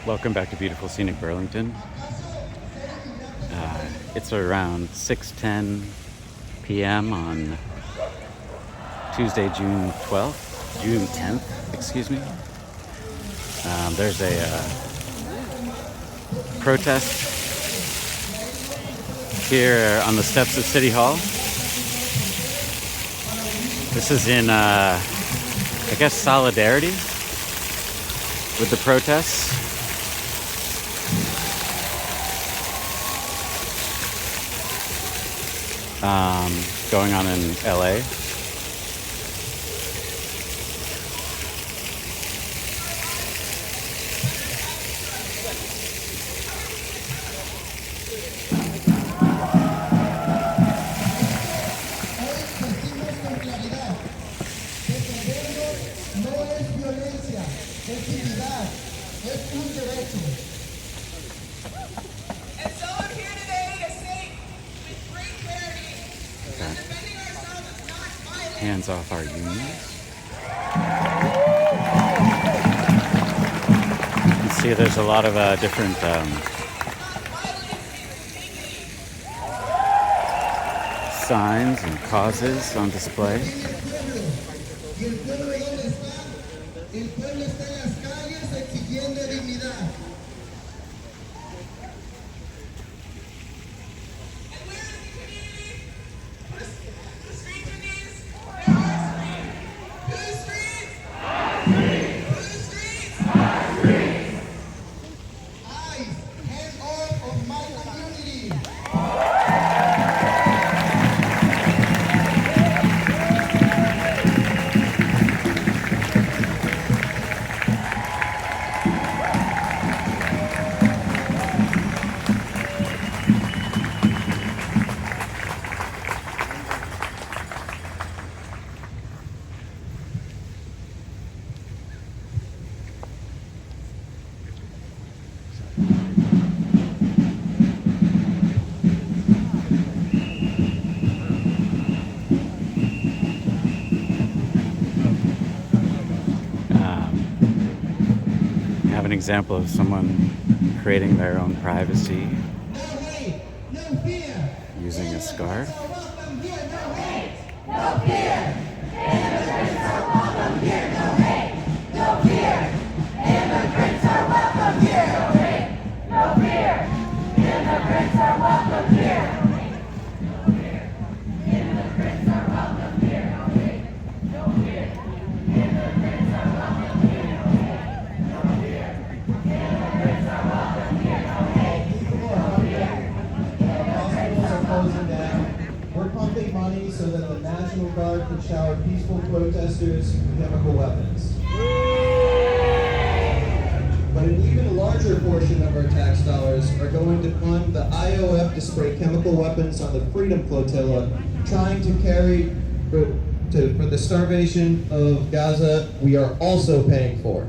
Welcome back to beautiful scenic Burlington. It's around 6:10 p.m. on Tuesday, June 10th, excuse me. There's a protest here on the steps of City Hall. This is in, I guess, solidarity with the protests. Going on in LA. Hands off our unions. You can see there's a lot of different signs and causes on display. An example of someone creating their own privacy using a scarf. No hate, no fear. Immigrants are welcome here. No hate, no fear. Immigrants are welcome here. No hate, no fear. Immigrants are welcome here. No fear. Immigrants are welcome here. No hate, no fear. Immigrants are welcome here. No hate, no fear. Immigrants are welcome here. No hate, no fear. Hospitals are closing down. We're pumping money so that the National Guard can shower peaceful protesters with chemical weapons. But an even larger portion of our tax dollars are going to fund the IOF to spray chemical weapons on the Freedom Flotilla, trying to carry for the starvation of Gaza we are also paying for.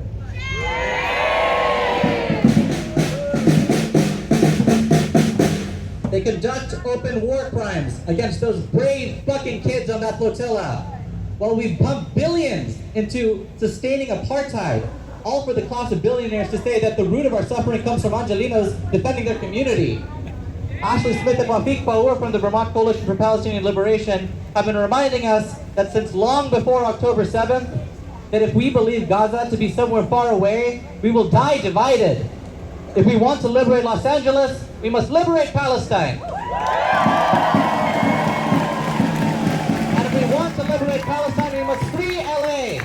They conduct open war crimes against those brave fucking kids on that flotilla. While we've pumped billions into sustaining apartheid, all for the class of billionaires to say that the root of our suffering comes from Angelinos defending their community. Ashley Smith and Wafik Paur from the Vermont Coalition for Palestinian Liberation have been reminding us that since long before October 7th, that if we believe Gaza to be somewhere far away, we will die divided. If we want to liberate Los Angeles, we must liberate Palestine. And if we want to liberate Palestine, we must free LA.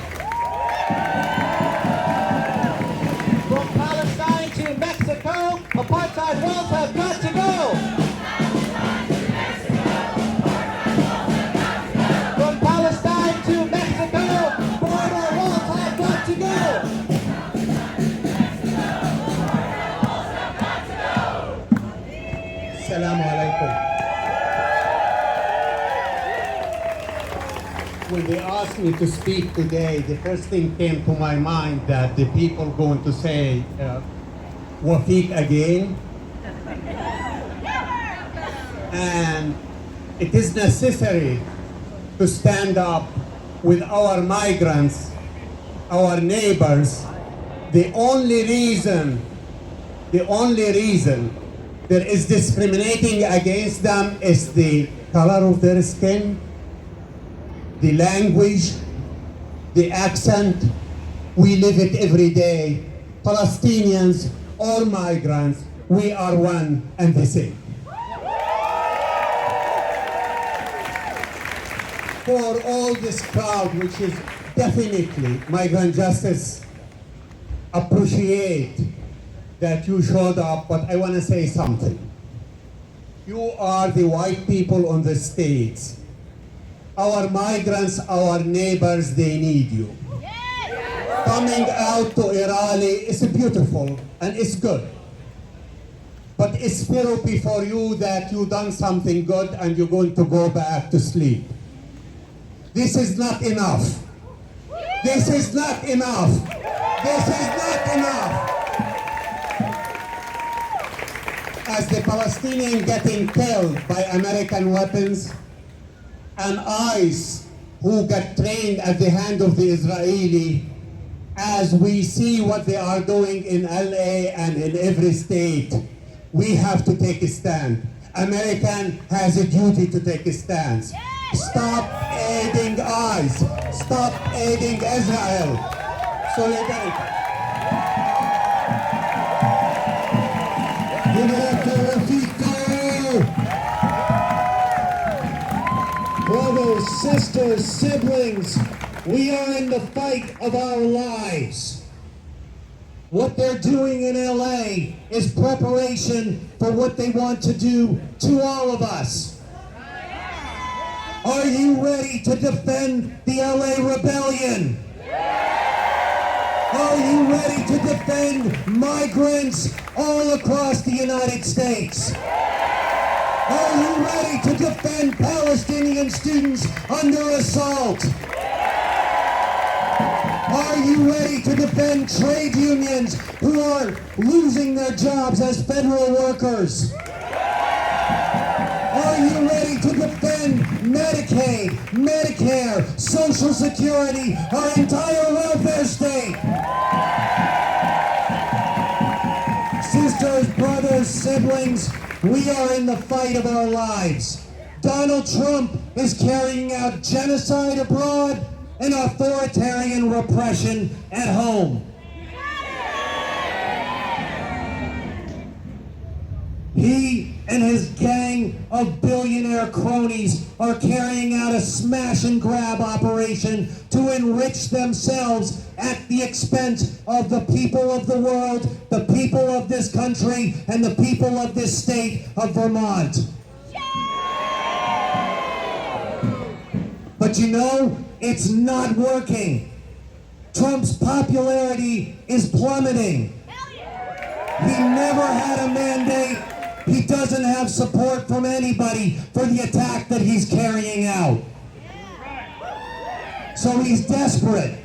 From Palestine to Mexico, apartheid walls have got to go. From Palestine to Mexico, border walls have got to go. Assalamu alaikum. When they asked me to speak today, the first thing came to my mind that the people going to say, Wafik again. And it is necessary to stand up with our migrants, our neighbors. The only reason The only reason there is discriminating against them is the color of their skin, the language, the accent. We live it every day. Palestinians or migrants, we are one and the same. For all this crowd, which is definitely migrant justice, appreciate that you showed up, but I want to say something. You are the white people on the States. Our migrants, our neighbors, they need you. Coming out to Irali is beautiful and it's good. But it's therapy for you that you've done something good and you're going to go back to sleep. This is not enough. This is not enough. This is not enough. As the Palestinian getting killed by American weapons, and ICE who got trained at the hand of the Israeli, as we see what they are doing in LA and in every state, we have to take a stand. American has a duty to take a stance. Stop aiding ICE. Stop aiding Israel. Solidarity. Give it up to Rafiko. Brothers, sisters, siblings, we are in the fight of our lives. What they're doing in LA is preparation for what they want to do to all of us. Are you ready to defend the LA rebellion? Are you ready to defend migrants all across the United States? Are you ready to defend Palestinian students under assault? Are you ready to defend trade unions who are losing their jobs as federal workers? Are you ready to defend Medicaid, Medicare, Social Security, our entire welfare state? Sisters, brothers, siblings, we are in the fight of our lives. Donald Trump is carrying out genocide abroad and authoritarian repression at home. He and his gang of billionaire cronies are carrying out a smash and grab operation to enrich themselves at the expense of the people of the world, the people of this country, and the people of this state of Vermont. But you know, it's not working. Trump's popularity is plummeting. He never had a mandate. He doesn't have support from anybody for the attack that he's carrying out. So he's desperate.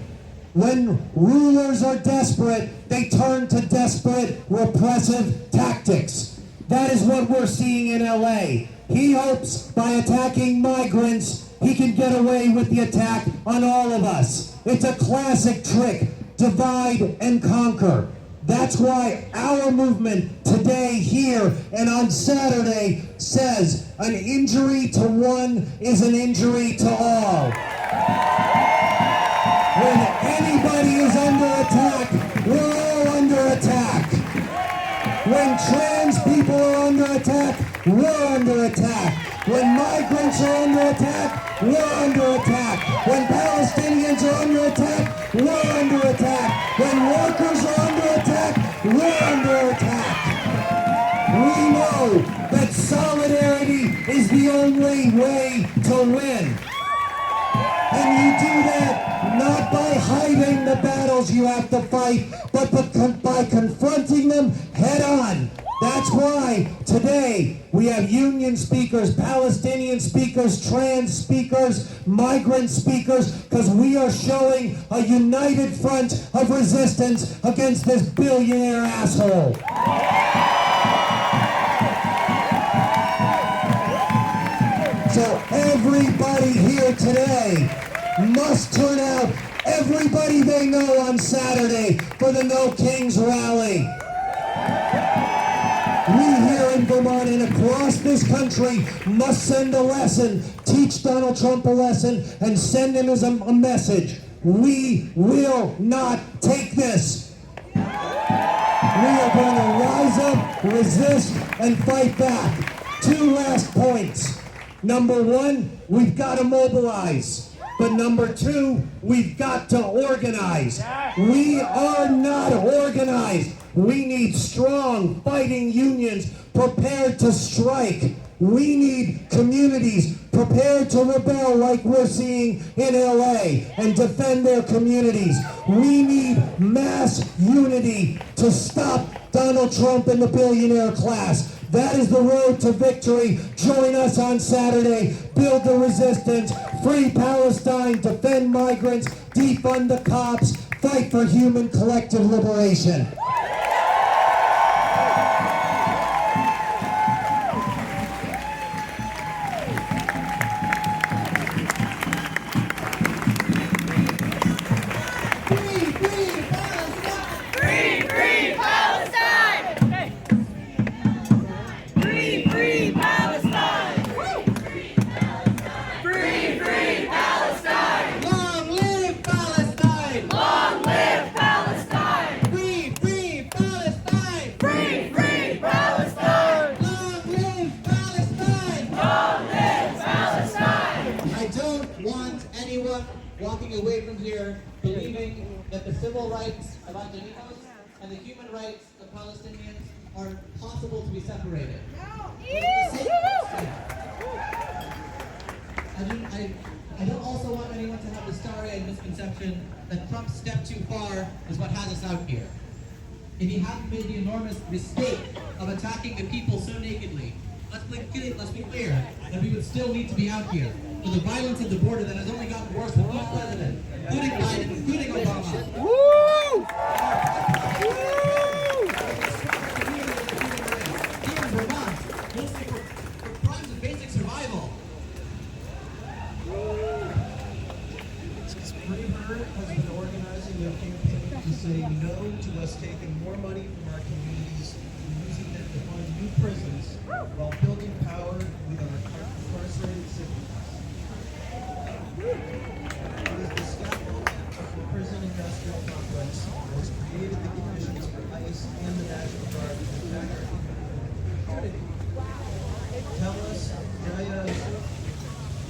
When rulers are desperate, they turn to desperate, repressive tactics. That is what we're seeing in LA. He hopes by attacking migrants, he can get away with the attack on all of us. It's a classic trick, divide and conquer. That's why our movement today, here, and on Saturday says an injury to one is an injury to all. When anybody is under attack, we're all under attack. When trans people are under attack, we're under attack. When migrants are under attack, we're under attack. When Palestinians are under attack, we're under attack. When workers are under attack, we're under attack. We know that solidarity is the only way to win. And you do that not by hiding the battles you have to fight, but by confronting them head on. That's why today we have union speakers, Palestinian speakers, trans speakers, migrant speakers, because we are showing a united front of resistance against this billionaire asshole. So everybody here today must turn out, everybody they know on Saturday for the No Kings rally. we here in Vermont and across this country must send a lesson, teach Donald Trump a lesson, and send him as a message. We will not take this. We are going to rise up, resist, and fight back. Two last points. Number one, we've got to mobilize. But number two, we've got to organize. We are not organized. We need strong, fighting unions prepared to strike. We need communities prepared to rebel like we're seeing in LA and defend their communities. We need mass unity to stop Donald Trump and the billionaire class. That is the road to victory. Join us on Saturday. Build the resistance. Free Palestine. Defend migrants. Defund the cops. Fight for human collective liberation. Walking away from here believing that the civil rights of Angelicos and the human rights of Palestinians are possible to be separated. I don't also want anyone to have the starry-eyed misconception that Trump's step too far is what has us out here. If he hadn't made the enormous mistake of attacking the people so nakedly, let's be clear that we would still need to be out here. For the violence at the border that has only gotten worse with each president, including Biden, including Obama. Woo! Here in Vermont, mostly for crimes of basic survival. Braveheart has been organizing their campaign to say no to us taking more money from our communities and using it to fund new prisons while building power with our incarcerated citizens. It is the scaffold of the prison industrial complex that has created the conditions for ICE and the National Guard to attack our community. Tell us,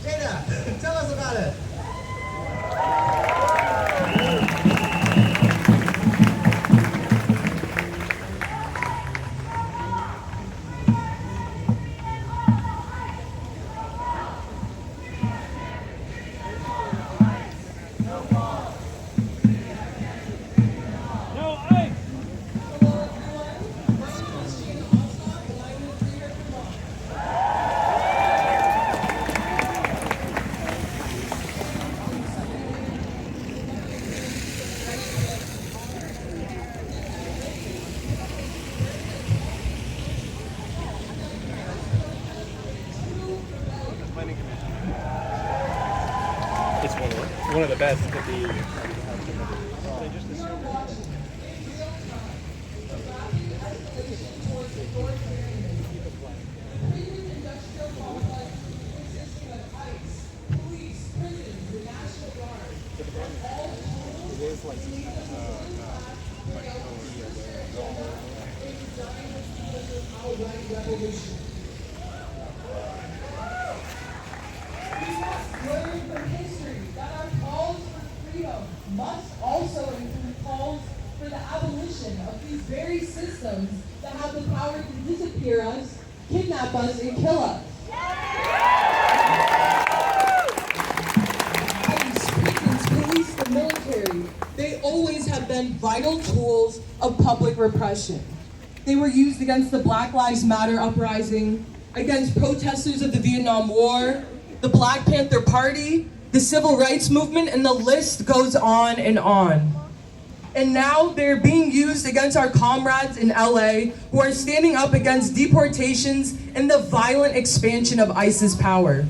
Jada, tell us about it. It's one of the best to be. Learn from history that our calls for freedom must also include calls for the abolition of these very systems that have the power to disappear us, kidnap us, and kill us. ICE, prisons, police, the military, they always have been vital tools of public repression. They were used against the Black Lives Matter uprising, against protesters of the Vietnam War, the Black Panther Party, the Civil Rights Movement, and the list goes on and on. And now they're being used against our comrades in LA who are standing up against deportations and the violent expansion of ICE's power.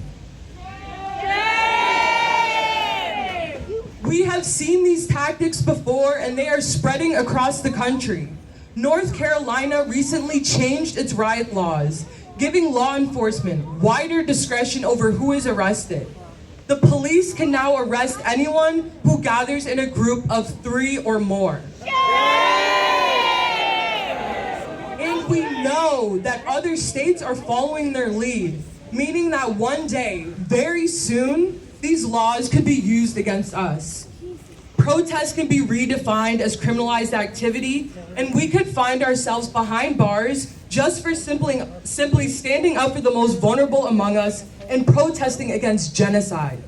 We have seen these tactics before and they are spreading across the country. North Carolina recently changed its riot laws, giving law enforcement wider discretion over who is arrested. The police can now arrest anyone who gathers in a group of 3 or more. And we know that other states are following their lead, meaning that one day, very soon, these laws could be used against us. Protest can be redefined as criminalized activity, and we could find ourselves behind bars just for simply standing up for the most vulnerable among us and protesting against genocide.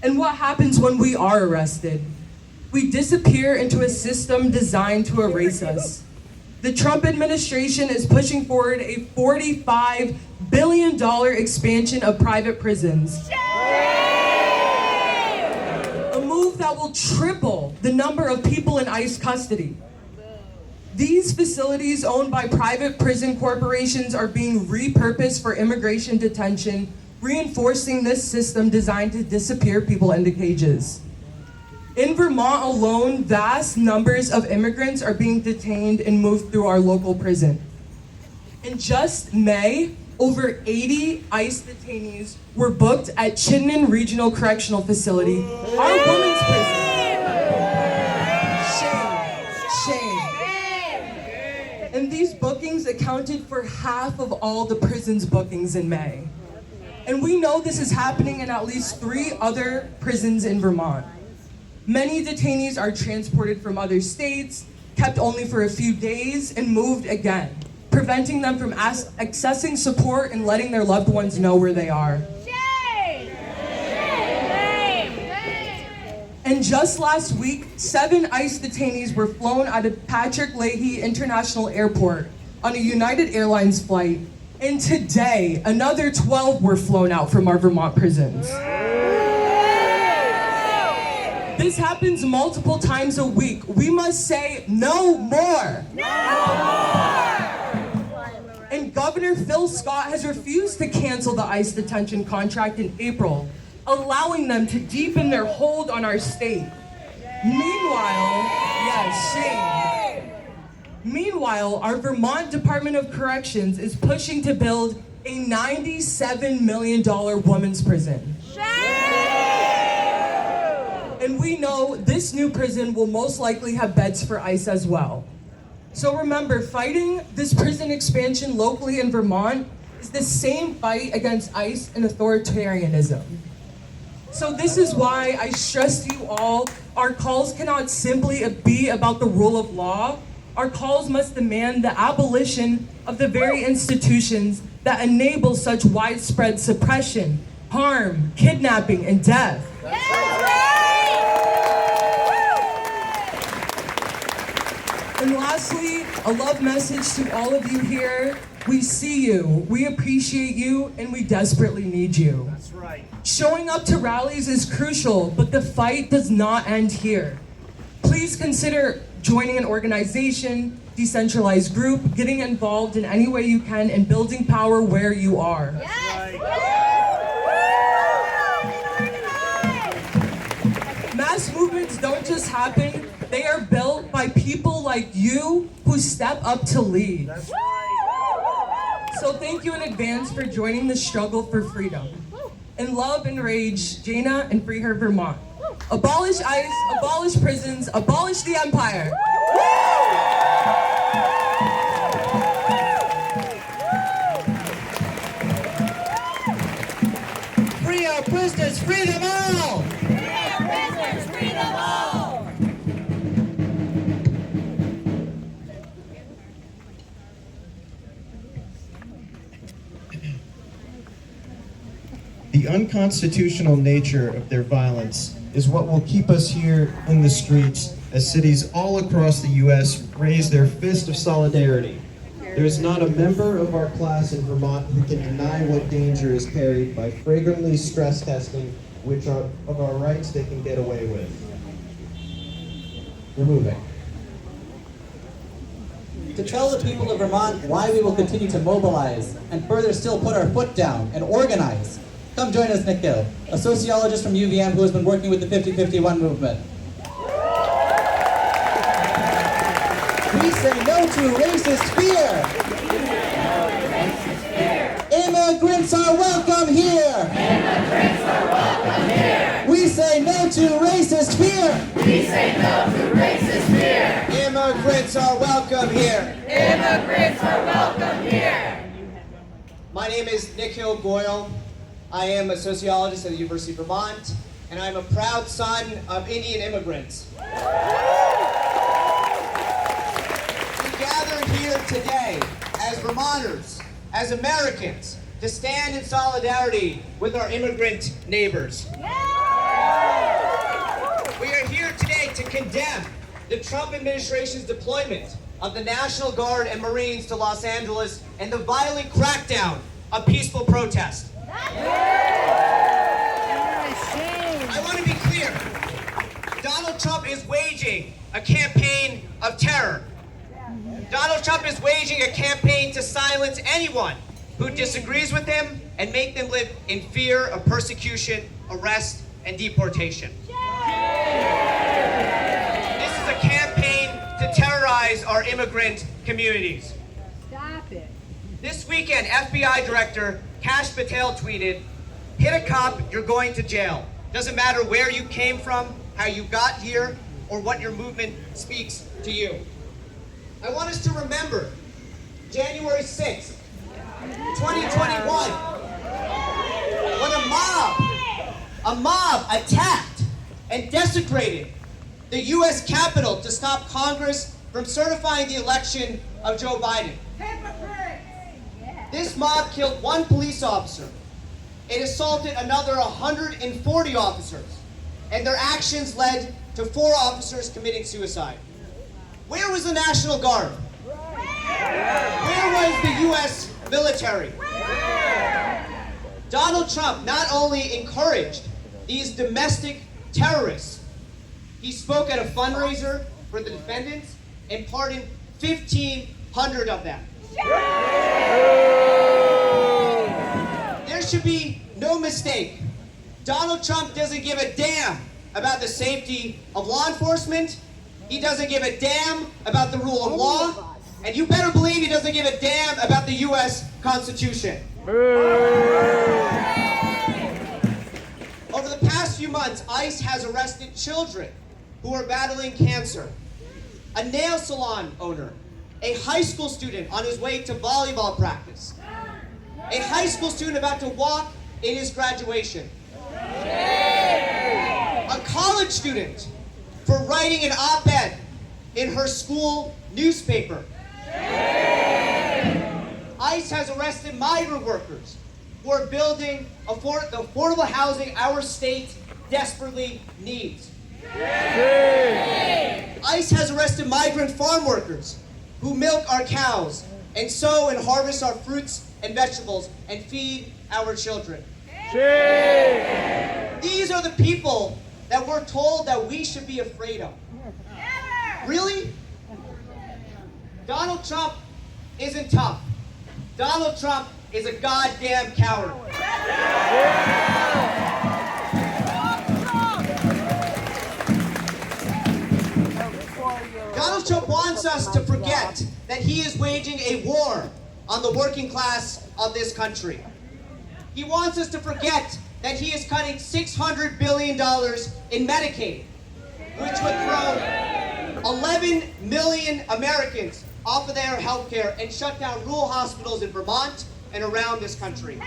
And what happens when we are arrested? We disappear into a system designed to erase us. The Trump administration is pushing forward a $45 billion expansion of private prisons. A move that will triple the number of people in ICE custody. These facilities owned by private prison corporations are being repurposed for immigration detention, reinforcing this system designed to disappear people into cages. In Vermont alone, vast numbers of immigrants are being detained and moved through our local prison. In just May, over 80 ICE detainees were booked at Chittenden Regional Correctional Facility, our women's prison. Shame. And these bookings accounted for half of all the prison's bookings in May. And we know this is happening in at least 3 other prisons in Vermont. Many detainees are transported from other states, kept only for a few days, and moved again, preventing them from accessing support and letting their loved ones know where they are. Shame! And just last week, 7 ICE detainees were flown out of Patrick Leahy International Airport on a United Airlines flight. And today, another 12 were flown out from our Vermont prisons. This happens multiple times a week. We must say no more. And Governor Phil Scott has refused to cancel the ICE detention contract in April, allowing them to deepen their hold on our state. Meanwhile, our Vermont Department of Corrections is pushing to build a $97 million women's prison. And we know this new prison will most likely have beds for ICE as well. So remember, fighting this prison expansion locally in Vermont is the same fight against ICE and authoritarianism. So this is why I stress to you all, our calls cannot simply be about the rule of law. Our calls must demand the abolition of the very institutions that enable such widespread suppression, harm, kidnapping, and death. And lastly, a love message to all of you here. We see you, we appreciate you, and we desperately need you. That's right. Showing up to rallies is crucial, but the fight does not end here. Please consider joining an organization, decentralized group, getting involved in any way you can, and building power where you are. Mass movements don't just happen, they are built by people like you who step up to lead. That's right. So thank you in advance for joining the struggle for freedom. In love and rage, Jana, and free her Vermont. Abolish ICE, abolish prisons, abolish the empire. Free our prisoners, free them all! The unconstitutional nature of their violence is what will keep us here in the streets as cities all across the U.S. raise their fist of solidarity. There is not a member of our class in Vermont who can deny what danger is carried by flagrantly stress testing which of our rights they can get away with. We're moving. To tell the people of Vermont why we will continue to mobilize and further still put our foot down and organize, come join us, Nick Gill, a sociologist from UVM who has been working with the 50-51 movement. We say no to racist fear. Immigrants are welcome here. Immigrants are welcome here. We say no to racist fear. We say no to racist fear. Immigrants are welcome here. Immigrants are welcome here. My name is Nikhil Goyal. I am a sociologist at the University of Vermont, and I'm a proud son of Indian immigrants. We gather here today as Vermonters, as Americans, to stand in solidarity with our immigrant neighbors. We are here today to condemn the Trump administration's deployment of the National Guard and Marines to Los Angeles and the violent crackdown of peaceful protest. I want to be clear. Donald Trump is waging a campaign of terror. Donald Trump is waging a campaign to silence anyone who disagrees with him and make them live in fear of persecution, arrest, and deportation. This is a campaign to terrorize our immigrant communities. Stop it. This weekend, FBI Director Kash Patel tweeted, "Hit a cop, you're going to jail. Doesn't matter where you came from, how you got here, or what your movement speaks to you." I want us to remember January 6th, 2021, when a mob attacked and desecrated the U.S. Capitol to stop Congress from certifying the election of Joe Biden. This mob killed one police officer. It assaulted another 140 officers, and their actions led to 4 officers committing suicide. Where was the National Guard? Where was the U.S. military? Donald Trump not only encouraged these domestic terrorists, he spoke at a fundraiser for the defendants and pardoned 1,500 of them. There should be no mistake. Donald Trump doesn't give a damn about the safety of law enforcement. He doesn't give a damn about the rule of law. And you better believe he doesn't give a damn about the U.S. Constitution. Over the past few months, ICE has arrested children who are battling cancer, a nail salon owner, a high school student on his way to volleyball practice, a high school student about to walk in his graduation, a college student for writing an op-ed in her school newspaper. ICE has arrested migrant workers who are building the affordable housing our state desperately needs. ICE has arrested migrant farm workers who milk our cows and sow and harvest our fruits and vegetables and feed our children. These are the people that we're told that we should be afraid of. Really? Donald Trump isn't tough. Donald Trump is a goddamn coward. Donald Trump wants us to forget that he is waging a war on the working class of this country. He wants us to forget that he is cutting $600 billion in Medicaid, which would throw 11 million Americans off of their health care and shut down rural hospitals in Vermont and around this country.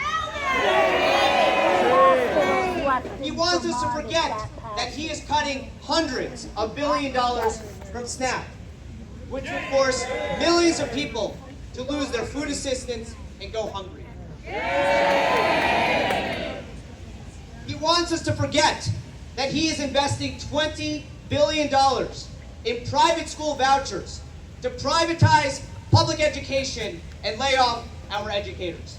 He wants us to forget that he is cutting hundreds of billion dollars from SNAP, which would force millions of people to lose their food assistance and go hungry. He wants us to forget that he is investing $20 billion in private school vouchers to privatize public education and lay off our educators.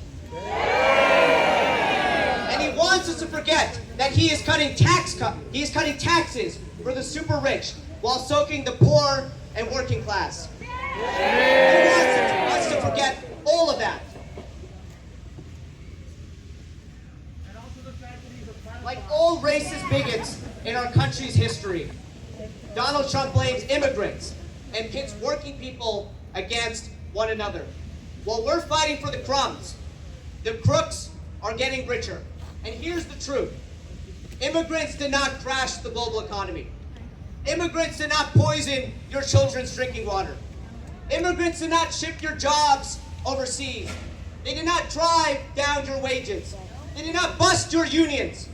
And he wants us to forget that he is cutting taxes for the super rich while soaking the poor and working class. He wants us to forget all of that. Like all racist bigots in our country's history, Donald Trump blames immigrants and pits working people against one another. While we're fighting for the crumbs, the crooks are getting richer. And here's the truth. Immigrants did not crash the global economy. Immigrants did not poison your children's drinking water. Immigrants did not ship your jobs overseas. They did not drive down your wages. They did not bust your unions.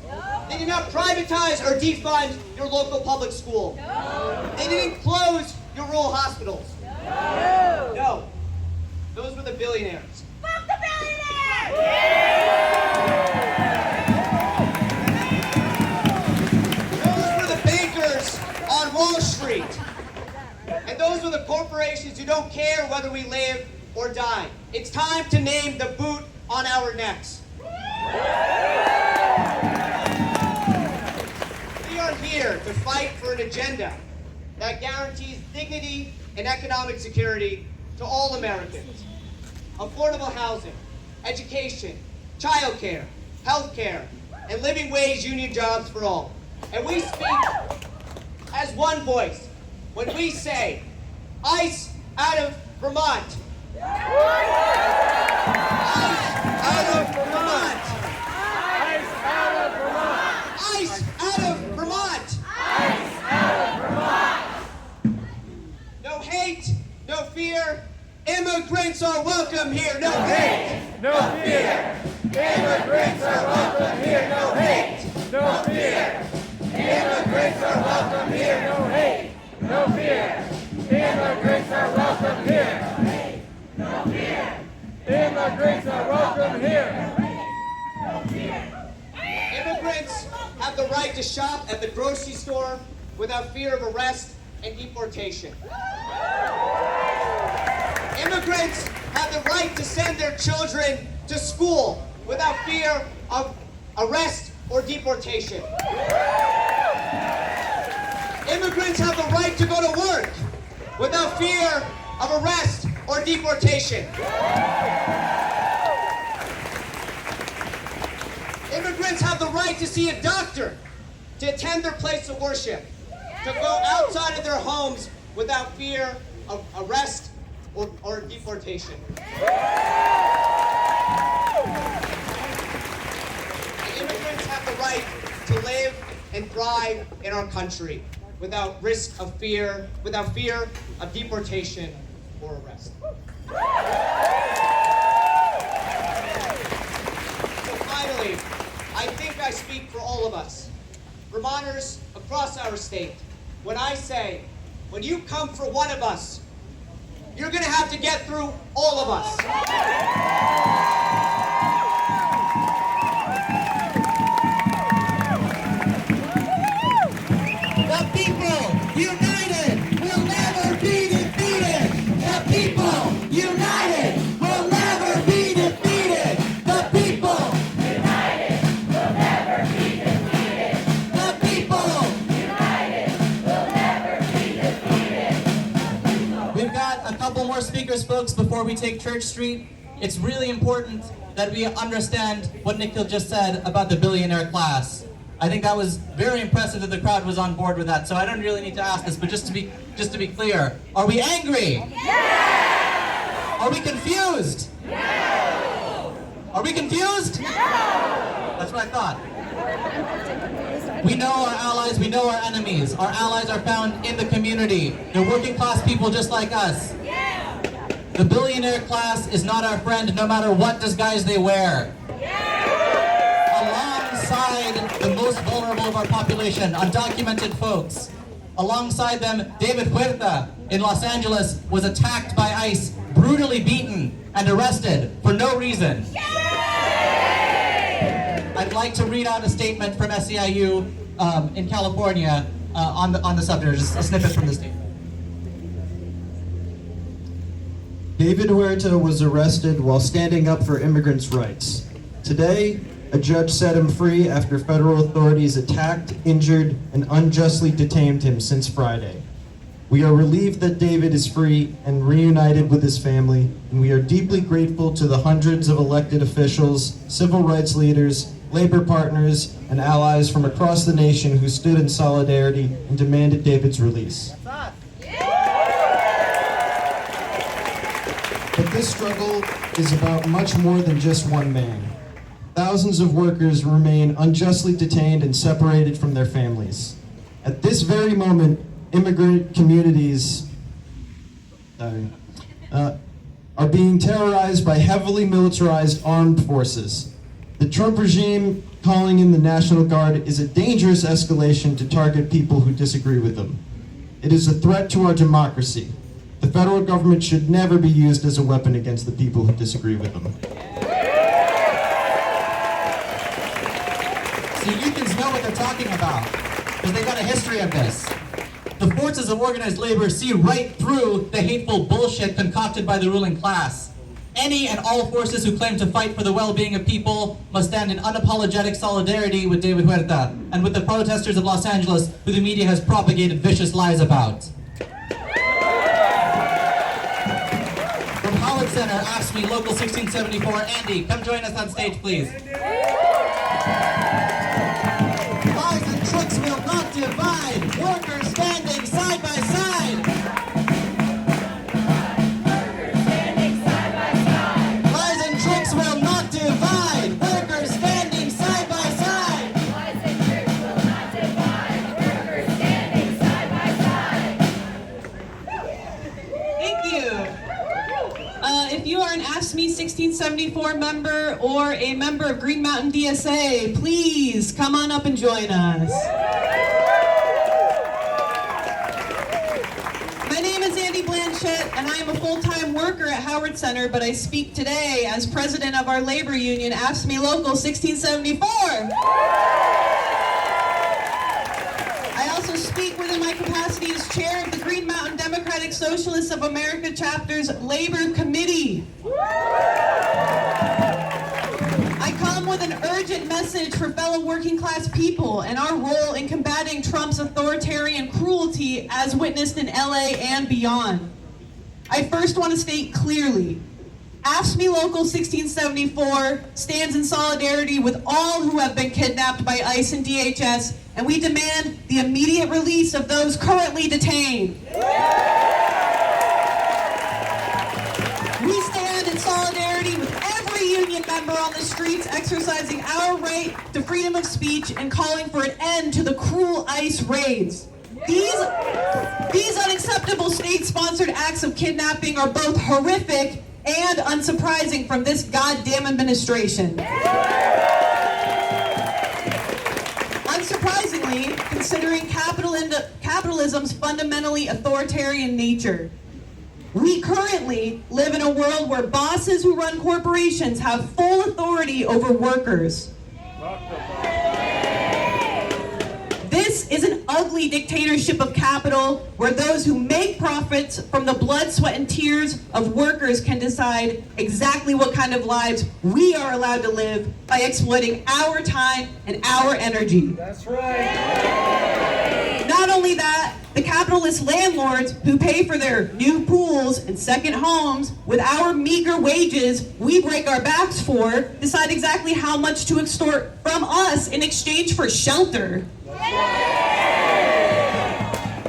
They did not privatize or defund your local public school. They didn't close your rural hospitals. No. Those were the billionaires. Fuck the billionaires! Those were the bankers on Wall Street. And those were the corporations who don't care whether we live or die. It's time to name the boot on our necks. We are here to fight for an agenda that guarantees dignity and economic security to all Americans. Affordable housing, education, childcare, healthcare, and living wage union jobs for all. And we speak as one voice when we say, ICE out of Vermont. ICE out of Vermont. ICE out of Vermont. ICE out of Vermont. ICE out of Vermont. No hate, no fear. Immigrants are welcome here. No hate, no fear. Immigrants are welcome here. No hate, no fear. Immigrants are welcome here. No hate, no fear. Immigrants are welcome here. No hate, no fear. Immigrants are welcome here. No fear. Immigrants have the right to shop at the grocery store without fear of arrest and deportation. Immigrants have the right to send their children to school without fear of arrest or deportation. Immigrants have the right to go to work without fear of arrest or deportation. Immigrants have the right to see a doctor, to attend their place of worship, to go outside of their homes without fear of arrest or deportation. Immigrants have the right to live and thrive in our country without risk of fear, without fear of deportation or arrest. So finally, I think I speak for all of us, Vermonters across our state, when I say, when you come for one of us, you're going to have to get through all of us. The people united will never be defeated. The people united will never be defeated. The people united will never be defeated. The people united will never be defeated. We've got a couple more speakers, folks, before we take Church Street. It's really important that we understand what Nikhil just said about the billionaire class. I think that was very impressive that the crowd was on board with that. So I don't really need to ask this, but just to be clear, are we angry? Yeah! Are we confused? No! Are we confused? No! That's what I thought. We know our allies, we know our enemies. Our allies are found in the community. They're working class people just like us. Yeah! The billionaire class is not our friend no matter what disguise they wear. Alongside the most vulnerable of our population, undocumented folks. Alongside them, David Huerta in Los Angeles was attacked by ICE, brutally beaten, and arrested for no reason. I'd like to read out a statement from SEIU in California on the subject, just a snippet from the statement. David Huerta was arrested while standing up for immigrants' rights. Today, a judge set him free after federal authorities attacked, injured, and unjustly detained him since Friday. We are relieved that David is free and reunited with his family, and we are deeply grateful to the hundreds of elected officials, civil rights leaders, labor partners, and allies from across the nation who stood in solidarity and demanded David's release. But this struggle is about much more than just one man. Thousands of workers remain unjustly detained and separated from their families. At this very moment, immigrant communities are being terrorized by heavily militarized armed forces. The Trump regime calling in the National Guard is a dangerous escalation to target people who disagree with them. It is a threat to our democracy. The federal government should never be used as a weapon against the people who disagree with them. See, unions know what they're talking about, because they got a history of this. The forces of organized labor see right through the hateful bullshit concocted by the ruling class. Any and all forces who claim to fight for the well-being of people must stand in unapologetic solidarity with David Huerta and with the protesters of Los Angeles who the media has propagated vicious lies about. From Howard Center, ask me, Local 1674. Andy, come join us on stage, please. Lies and trucks will not divide. Workers standing side by side. Lies and trucks will not divide. Workers standing side by side. Thank you. If you are an Ask Me 1674 member or a member of Green Mountain DSA, please come on up and join us. My name is Andy Blanchett, and I am a full-time worker at Howard Center, but I speak today as president of our labor union, Ask Me Local 1674. I also speak within my capacity as chair of the Green Mountain Democratic Socialists of America chapter's Labor Committee. I come with an urgent message for fellow working class people and our role in combating Trump's authoritarian cruelty as witnessed in LA and beyond. I first want to state clearly, Ask Me Local 1674 stands in solidarity with all who have been kidnapped by ICE and DHS, and we demand the immediate release of those currently detained. We stand in solidarity with every union member on the streets exercising our right to freedom of speech and calling for an end to the cruel ICE raids. These unacceptable state-sponsored acts of kidnapping are both horrific and unsurprising from this goddamn administration. Unsurprisingly, considering capitalism's fundamentally authoritarian nature. We currently live in a world where bosses who run corporations have full authority over workers. This is an ugly dictatorship of capital where those who make profits from the blood, sweat, and tears of workers can decide exactly what kind of lives we are allowed to live by exploiting our time and our energy. That's right. Not only that, the capitalist landlords who pay for their new pools and second homes with our meager wages we break our backs for decide exactly how much to extort from us in exchange for shelter.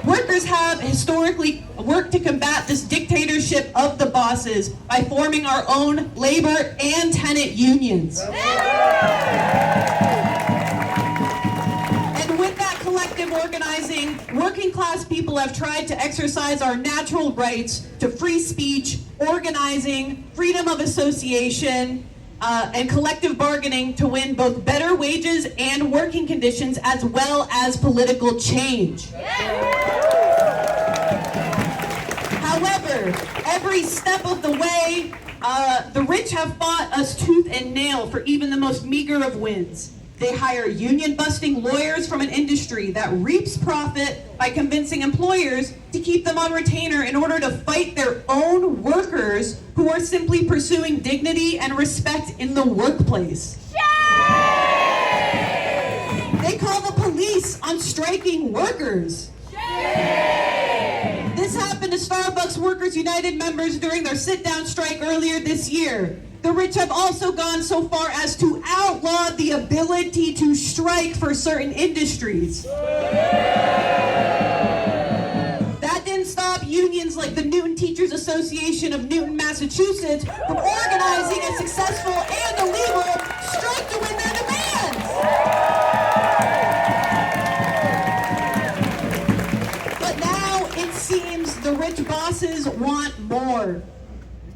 Workers have historically worked to combat this dictatorship of the bosses by forming our own labor and tenant unions. And with that collective organizing, working class people have tried to exercise our natural rights to free speech, organizing, freedom of association, and collective bargaining to win both better wages and working conditions as well as political change. However, every step of the way, the rich have fought us tooth and nail for even the most meager of wins. They hire union-busting lawyers from an industry that reaps profit by convincing employers to keep them on retainer in order to fight their own workers who are simply pursuing dignity and respect in the workplace. They call the police on striking workers. This happened to Starbucks Workers United members during their sit-down strike earlier this year. The rich have also gone so far as to outlaw the ability to strike for certain industries. That didn't stop unions like the Newton Teachers Teachers Association of Newton, Massachusetts from organizing a successful and illegal strike to win their demands. But now it seems the rich bosses want more.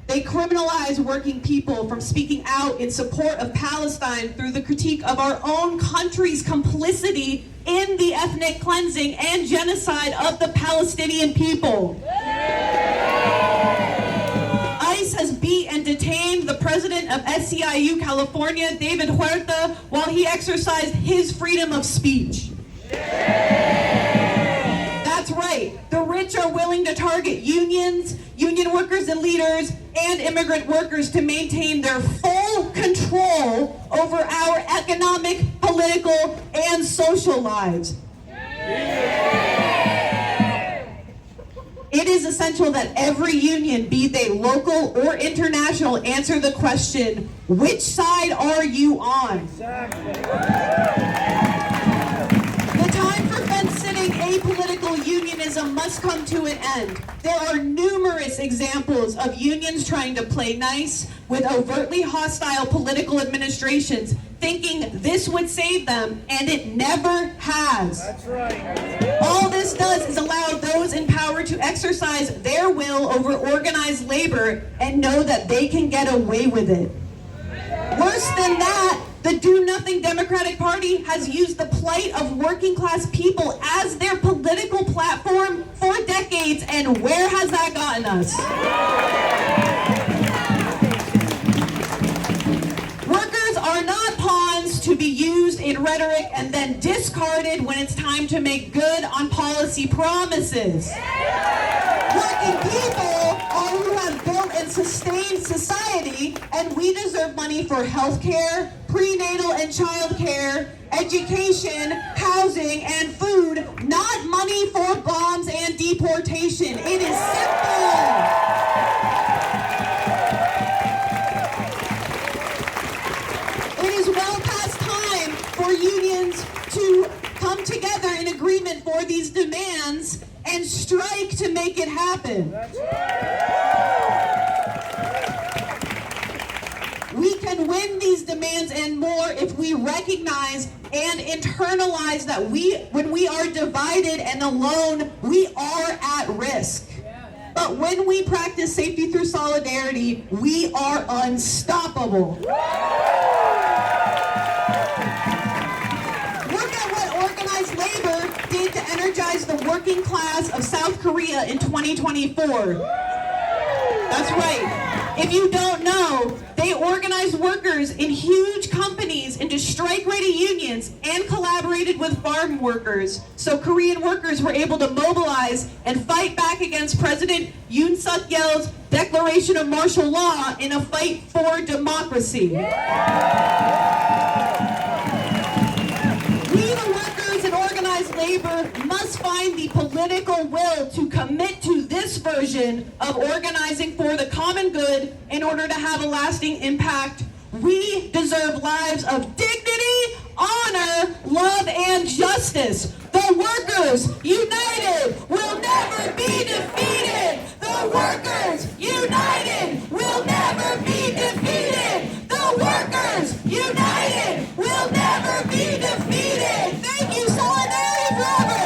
They criminalize working people from speaking out in support of Palestine through the critique of our own country's complicity in the ethnic cleansing and genocide of the Palestinian people. ICE has beat and detained the president of SEIU California, David Huerta, while he exercised his freedom of speech. That's right. The rich are willing to target unions, union workers and leaders, and immigrant workers to maintain their full control over our economic, political, and social lives. It is essential that every union, be they local or international, answer the question, which side are you on? The time for fence-sitting apolitical unionism must come to an end. There are numerous examples of unions trying to play nice with overtly hostile political administrations, thinking this would save them, and it never has. That's right. All this does is allow those in power to exercise their will over organized labor and know that they can get away with it. Worse than that, the do-nothing Democratic Party has used the plight of working-class people as their political platform for decades, and where has that gotten us? Workers are not pawns to be used in rhetoric and then discarded when it's time to make good on policy promises. Working people are who have built and sustained society, and we deserve money for health care, prenatal and child care, education, housing, and food, not money for bombs and deportation. It is simple. It is well past time for unions to come together in agreement for these demands and strike to make it happen. We can win these demands and more if we recognize and internalize that when we are divided and alone, we are at risk. But when we practice safety through solidarity, we are unstoppable. Look at what organized labor did to energize the working class of South Korea in 2024. That's right. If you don't know, they organized workers in huge companies into strike-ready unions and collaborated with farm workers. So Korean workers were able to mobilize and fight back against President Yoon Suk-yeol's declaration of martial law in a fight for democracy. We, the workers and organized labor, must find the political will to commit to this version of organizing for the common good in order to have a lasting impact. We deserve lives of dignity, honor, love, and justice. The workers united will never be defeated. The workers united will never be defeated. The workers united will never be defeated. Thank you, Solidarity Forever.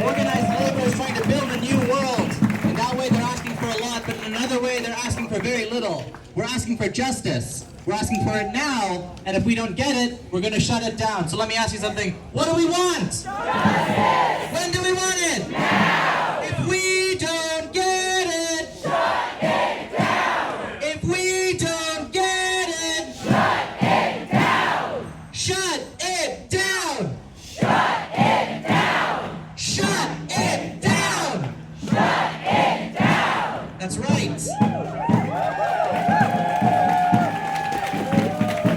Organized labor is trying to build a new world. In that way, they're asking for a lot, but in another way, they're asking for very little. We're asking for justice. We're asking for it now, and if we don't get it, we're going to shut it down. So let me ask you something. What do we want? Justice! When do we want it? Now! If we don't get it, shut it down! If we don't get it, shut it down! Shut it down! Shut it down! Shut it down! Shut it down! That's right.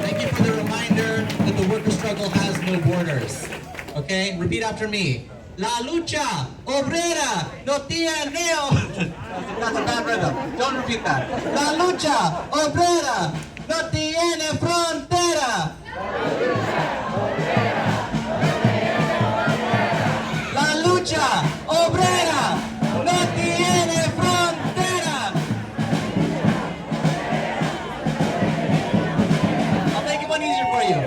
Thank you for the reminder that the worker struggle has no borders. Okay? Repeat after me. La lucha obrera no tiene... That's a bad rhythm. Don't repeat that. La lucha obrera no tiene frontera. La lucha obrera no tiene frontera. I'll make it one easier for you.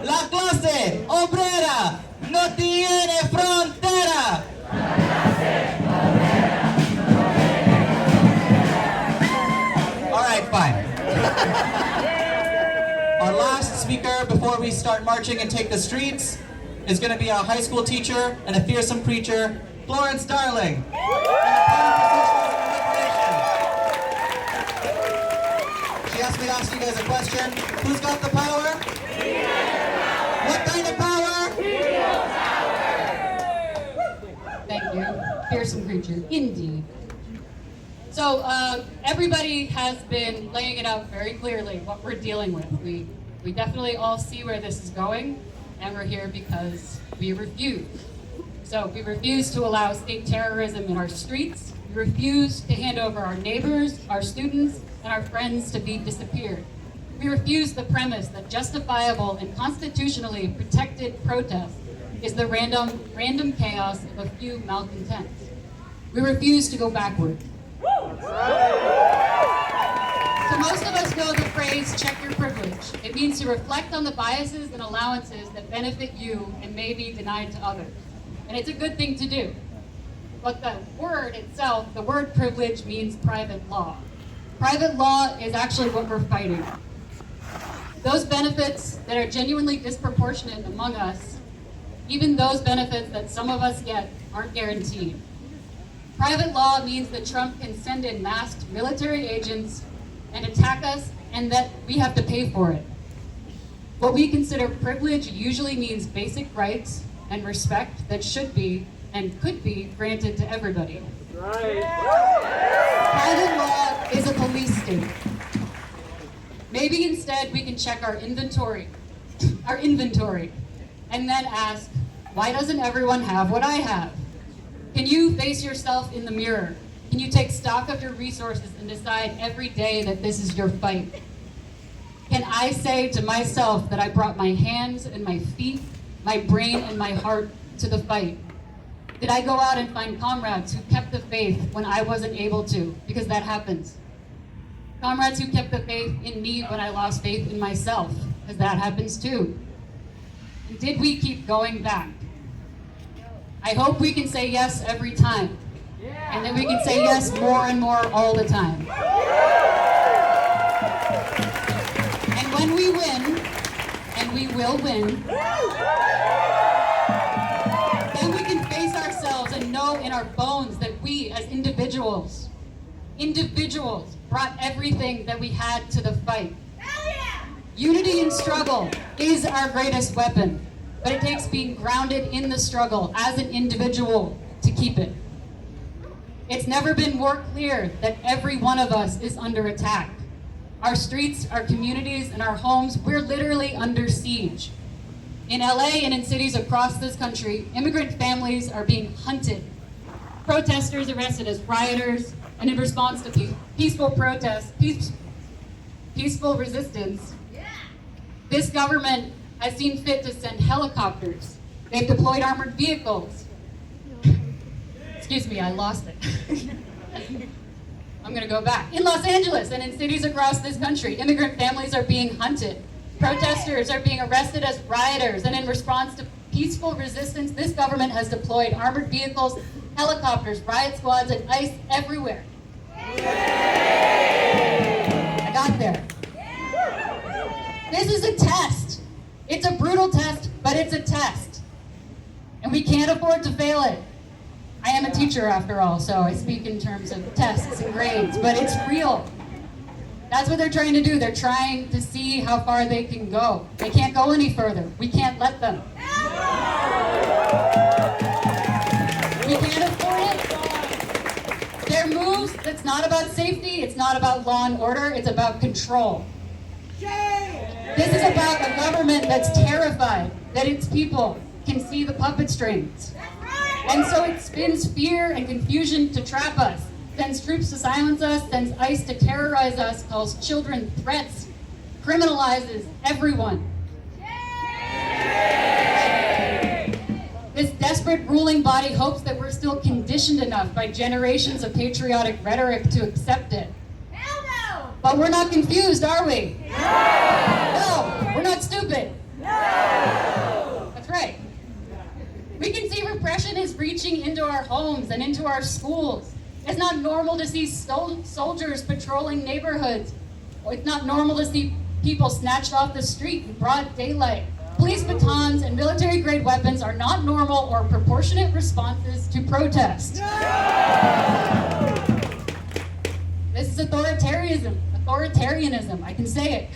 La clase obrera no tiene frontera. All right, fine. Our last speaker before we start marching and take the streets is going to be a high school teacher and a fearsome preacher, Florence Darling. She asked me to ask you guys a question. Who's got the power? What kind of power? Thank you. Fearsome creature, indeed. So everybody has been laying it out very clearly what we're dealing with. We definitely all see where this is going, and we're here because we refuse. So we refuse to allow state terrorism in our streets. We refuse to hand over our neighbors, our students, and our friends to be disappeared. We refuse the premise that justifiable and constitutionally protected protest is the random chaos of a few malcontents. We refuse to go backward. So most of us know the phrase, check your privilege. It means to reflect on the biases and allowances that benefit you and may be denied to others. And it's a good thing to do. But the word itself, the word privilege, means private law. Private law is actually what we're fighting. Those benefits that are genuinely disproportionate among us, even those benefits that some of us get, aren't guaranteed. Private law means that Trump can send in masked military agents and attack us, and that we have to pay for it. What we consider privilege usually means basic rights and respect that should be and could be granted to everybody. Right. Private law is a police state. Maybe instead we can check our inventory, and then ask, why doesn't everyone have what I have? Can you face yourself in the mirror? Can you take stock of your resources and decide every day that this is your fight? Can I say to myself that I brought my hands and my feet, my brain and my heart to the fight? Did I go out and find comrades who kept the faith when I wasn't able to? Because that happens. Comrades who kept the faith in me when I lost faith in myself, because that happens too. And did we keep going back? I hope we can say yes every time. And then we can say yes more and more all the time. And when we win, and we will win, then we can face ourselves and know in our bones that we as individuals brought everything that we had to the fight. Unity in struggle is our greatest weapon, but it takes being grounded in the struggle as an individual to keep it. It's never been more clear that every one of us is under attack. Our streets, our communities, and our homes, we're literally under siege. In LA and in cities across this country, immigrant families are being hunted. Protesters arrested as rioters, and in response to peaceful protests, peaceful resistance, this government has seen fit to send helicopters. They've deployed armored vehicles. Excuse me, I lost it. I'm gonna go back. In Los Angeles and in cities across this country, immigrant families are being hunted. Protesters are being arrested as rioters, and in response to peaceful resistance, this government has deployed armored vehicles, helicopters, riot squads, and ICE everywhere. I got there. This is a test. It's a brutal test, but it's a test. And we can't afford to fail it. I am a teacher after all, so I speak in terms of tests and grades, but it's real. That's what they're trying to do. They're trying to see how far they can go. They can't go any further. We can't let them. We can't afford it. Their moves, that's not about safety, it's not about law and order, it's about control. This is about a government that's terrified that its people can see the puppet strings. And so it spins fear and confusion to trap us, sends troops to silence us, sends ICE to terrorize us, calls children threats, criminalizes everyone. This desperate ruling body hopes that we're still conditioned enough by generations of patriotic rhetoric to accept it. Hell no! But we're not confused, are we? No, we're not stupid. That's right. We can see repression is reaching into our homes and into our schools. It's not normal to see soldiers patrolling neighborhoods. It's not normal to see people snatched off the street in broad daylight. Police batons and military-grade weapons are not normal or proportionate responses to protest. This is authoritarianism. I can say it.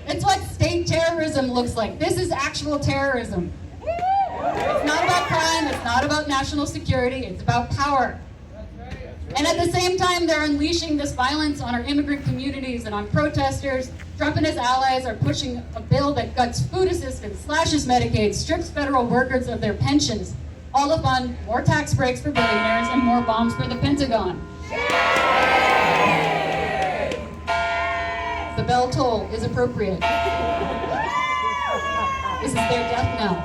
It's what state terrorism looks like. This is actual terrorism. It's not about crime, it's not about national security, it's about power. And at the same time, they're unleashing this violence on our immigrant communities and on protesters. Trump and his allies are pushing a bill that cuts food assistance, slashes Medicaid, strips federal workers of their pensions, all to fund more tax breaks for billionaires and more bombs for the Pentagon. The bell toll is appropriate. This is their death knell.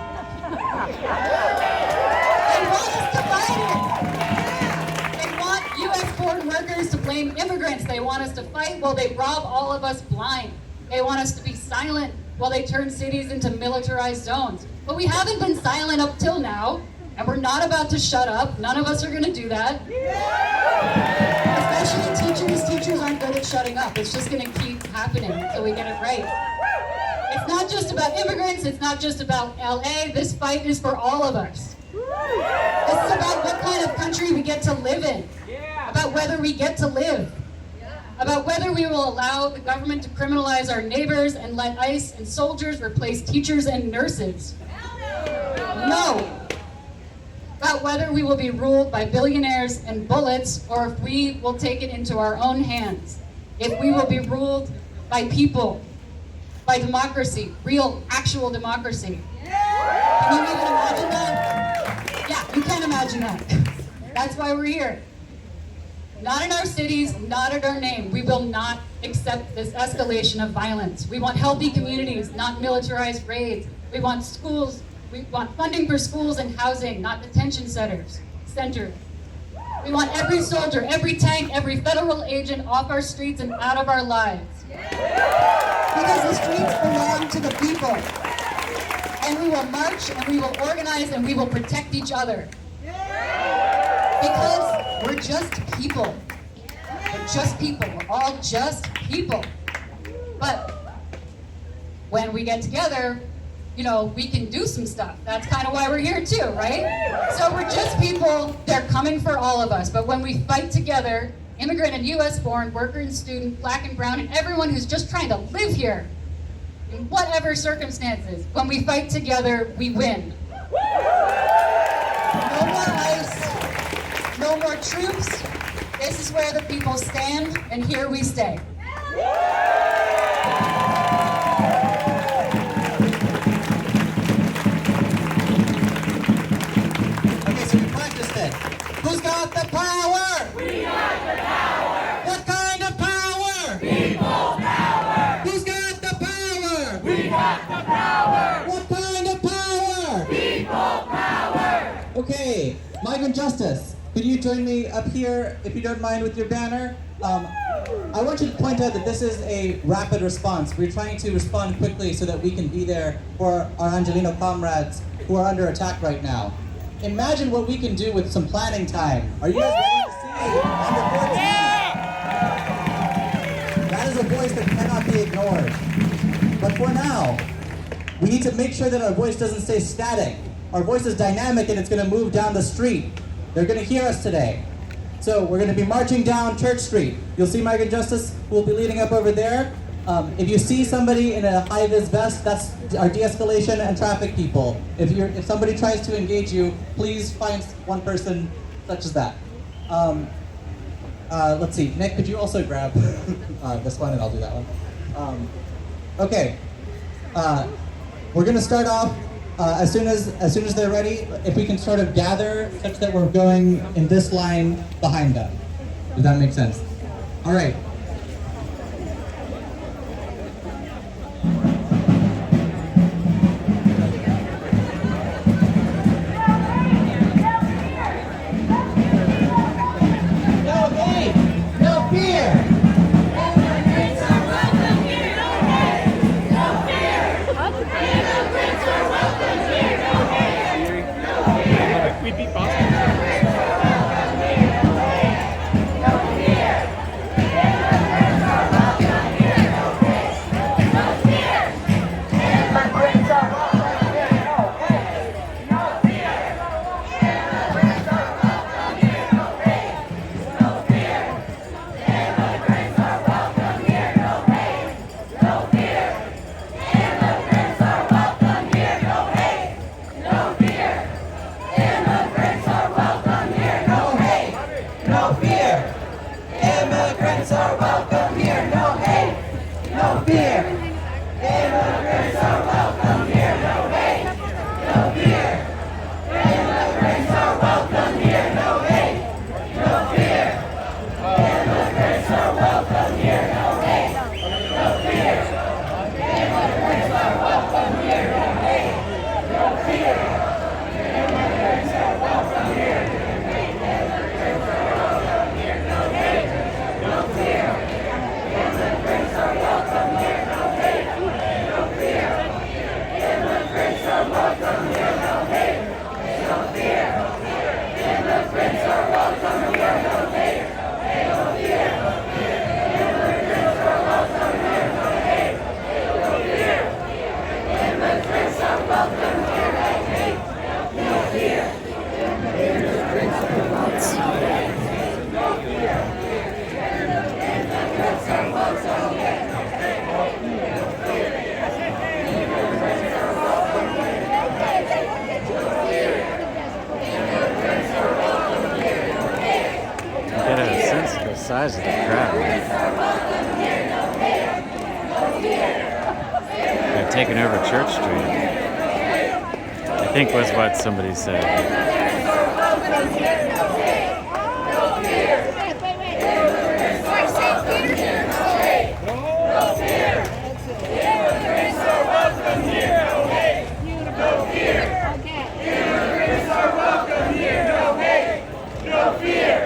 They want us to fight it. They want U.S.-born workers to blame immigrants. They want us to fight while they rob all of us blind. They want us to be silent while they turn cities into militarized zones. But we haven't been silent up till now, and we're not about to shut up. None of us are going to do that. Especially teachers. Teachers aren't good at shutting up. It's just going to keep happening until we get it right. It's not just about immigrants. It's not just about LA. This fight is for all of us. This is about what kind of country we get to live in. About whether we get to live. About whether we will allow the government to criminalize our neighbors and let ICE and soldiers replace teachers and nurses. No. About whether we will be ruled by billionaires and bullets, or if we will take it into our own hands. If we will be ruled by people, by democracy, real, actual democracy. Can you even imagine that? Yeah, you can imagine that. That's why we're here. Not in our cities, not in our name. We will not accept this escalation of violence. We want healthy communities, not militarized raids. We want schools. We want funding for schools and housing, not detention centers. We want every soldier, every tank, every federal agent off our streets and out of our lives. Because the streets belong to the people. And we will march, and we will organize, and we will protect each other. Because we're just people. We're just people. We're all just people. But when we get together, you know, we can do some stuff. That's kind of why we're here too, right? So we're just people. They're coming for all of us. But when we fight together, immigrant and U.S.-born, worker and student, black and brown, and everyone who's just trying to live here, in whatever circumstances, when we fight together, we win. No more ICE, no more troops. This is where the people stand, and here we stay. Okay, so we practiced it. Who's got the power? We got the power! What kind of power? People's power! Who's got the power? We got the power! What kind of power? People power! Okay, migrant justice. Could you join me up here, if you don't mind, with your banner? I want you to point out that this is a rapid response. We're trying to respond quickly so that we can be there for our Angelino comrades who are under attack right now. Imagine what we can do with some planning time. Are you guys ready to see under 14? That is a voice that cannot be ignored. But for now, we need to make sure that our voice doesn't stay static. Our voice is dynamic and it's going to move down the street. They're going to hear us today. So we're going to be marching down Church Street. You'll see Migrant Justice who will be leading up over there. If you see somebody in a high-vis vest, that's our de-escalation and traffic people. If somebody tries to engage you, please find one person such as that. Let's see, Nick, could you also grab this one, and I'll do that one. Okay, we're going to start off as soon as they're ready. If we can sort of gather such that we're going in this line behind them. Does that make sense? All right. size of the crowd. They've taken over Church Street, I think was what somebody said. Immigrants are welcome here, no hate, no fear. Immigrants are welcome here, no hate, no fear.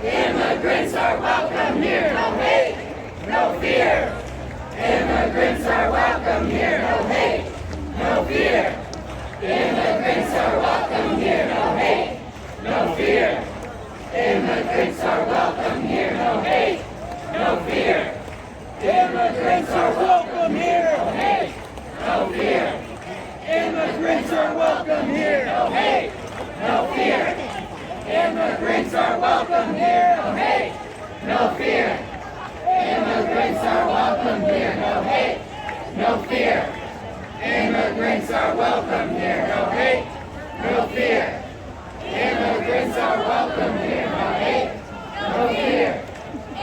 Immigrants are welcome here, no hate, no fear. Immigrants are welcome here, no hate, no fear. Immigrants are welcome here, no hate, no fear. Immigrants are welcome here, no hate, no fear. Immigrants are welcome here, no hate, no fear. Immigrants are welcome here, no hate, no fear. Immigrants are welcome here, no hate, no fear. Immigrants are welcome here, no hate, no fear. Immigrants are welcome here, no hate, no fear.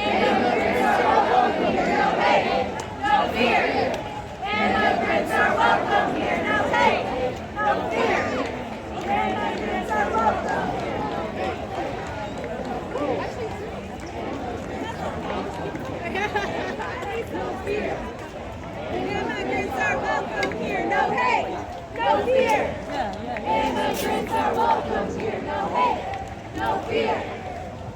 Immigrants are welcome here, no hate, no fear. Immigrants are welcome here. Immigrants are welcome here, no hate, no fear. Immigrants are welcome here, no hate, no fear.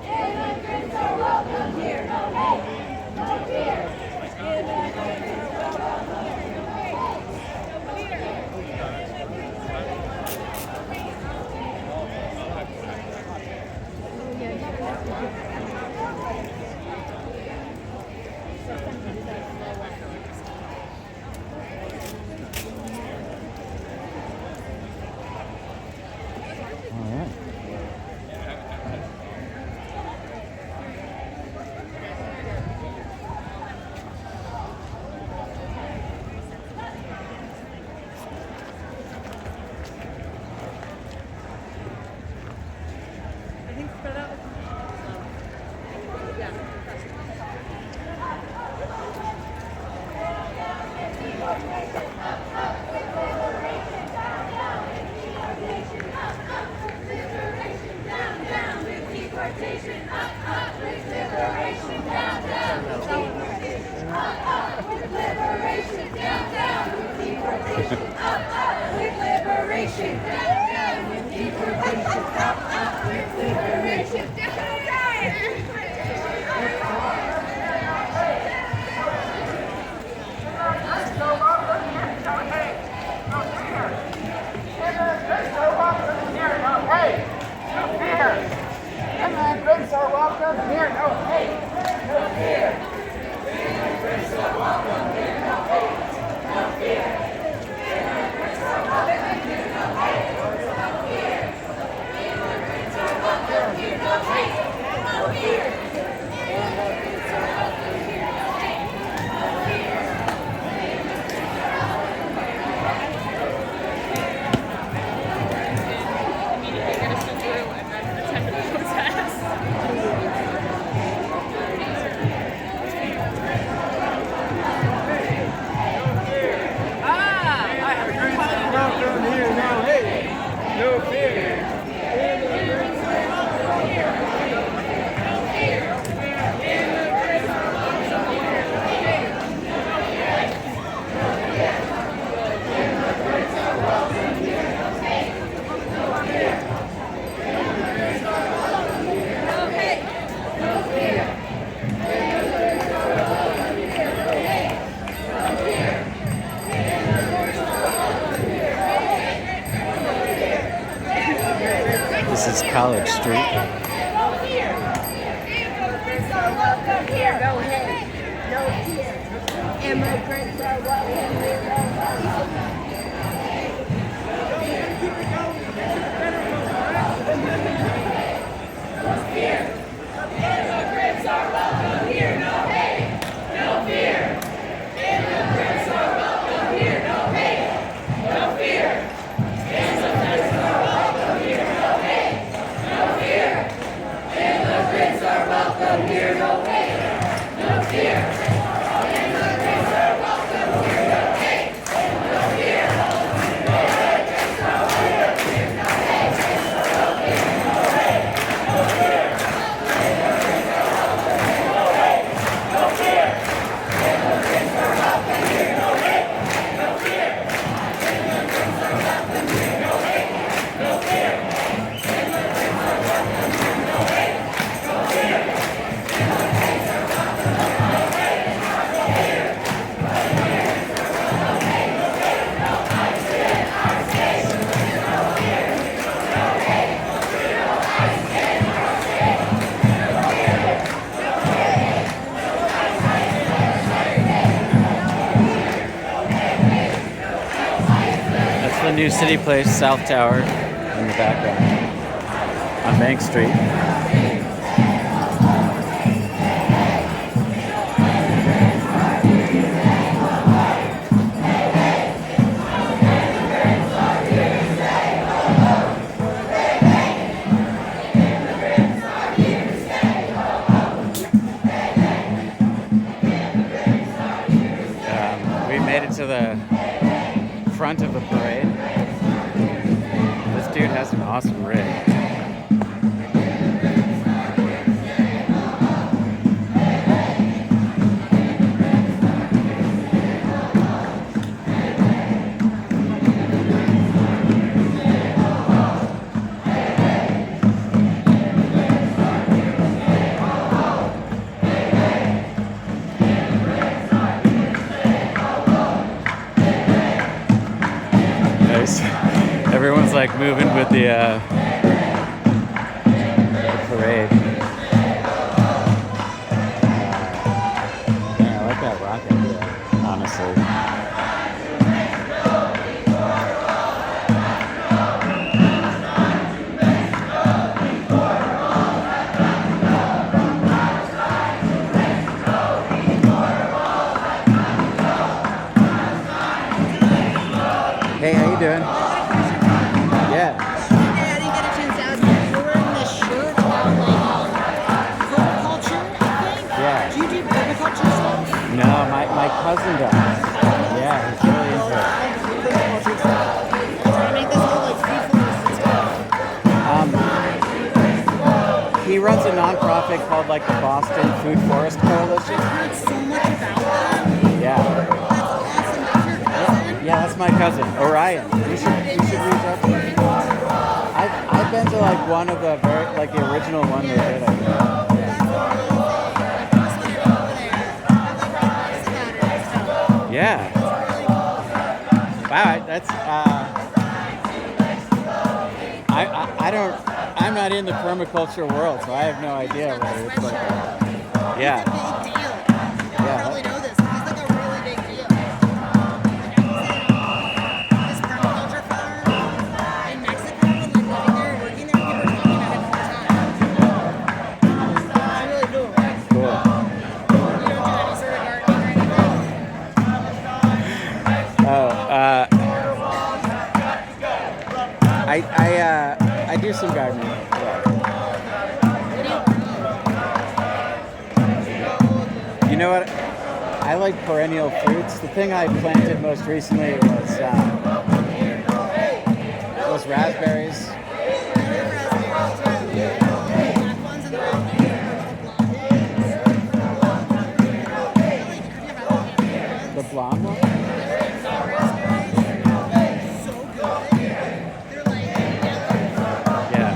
Immigrants are welcome here, no hate, no fear. Immigrants are welcome here, no hate, This is College Street. Immigrants are welcome here, no hate, no fear. Immigrants are welcome here, no fear. Immigrants are welcome here, no hate, no fear. Immigrants are welcome here, no hate, no fear. Immigrants are welcome here, no the new City Place South Tower in the background on Bank Street. We made it to the front of the parade. This dude has an awesome rig. Everyone's like moving with the parade. Yeah, I like that rocket, honestly. Hey, how you doing? Yeah. I didn't get a chance to ask you. You're wearing this shirt about permaculture, I think? Yeah. Do you do permaculture stuff? No, my cousin does. Yeah, he's really into it. Permaculture stuff. Trying to make this whole like food forest and stuff. He runs a nonprofit called like the Boston Food Forest Coalition. I've heard so much about them. Yeah. That's awesome. That's your cousin? Yeah, that's my cousin, Orion. You should reach out to him. I've been to like one of the the original one they did, I think. Yeah. Wow, that's I'm not in the permaculture world, so I have no idea whether it's like yeah. It's a big deal. You Yeah. probably know this. It's like a really big deal. This permaculture farm in Mexico and like living there and working there, people are talking about it all the time. It's really cool. Cool. You don't do any sort of gardening or anything? I do some gardening. Yeah. You know what? I like perennial fruits. The thing I planted most recently was raspberries. The blonde one? Yeah.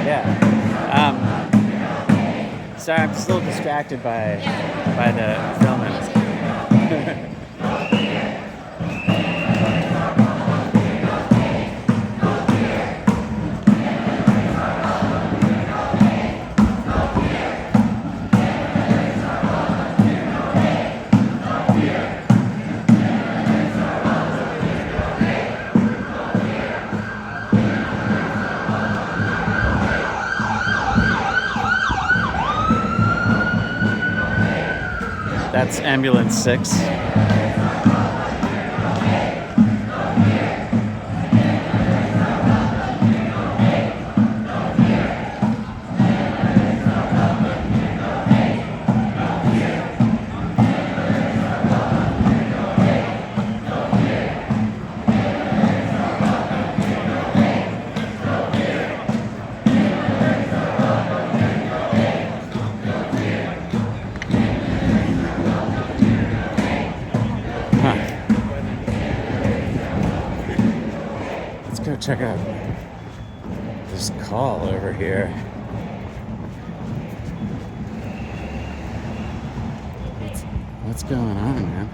Yeah. Sorry, I'm still distracted by the filming. That's ambulance 6. Check out this call over here. What's going on, man?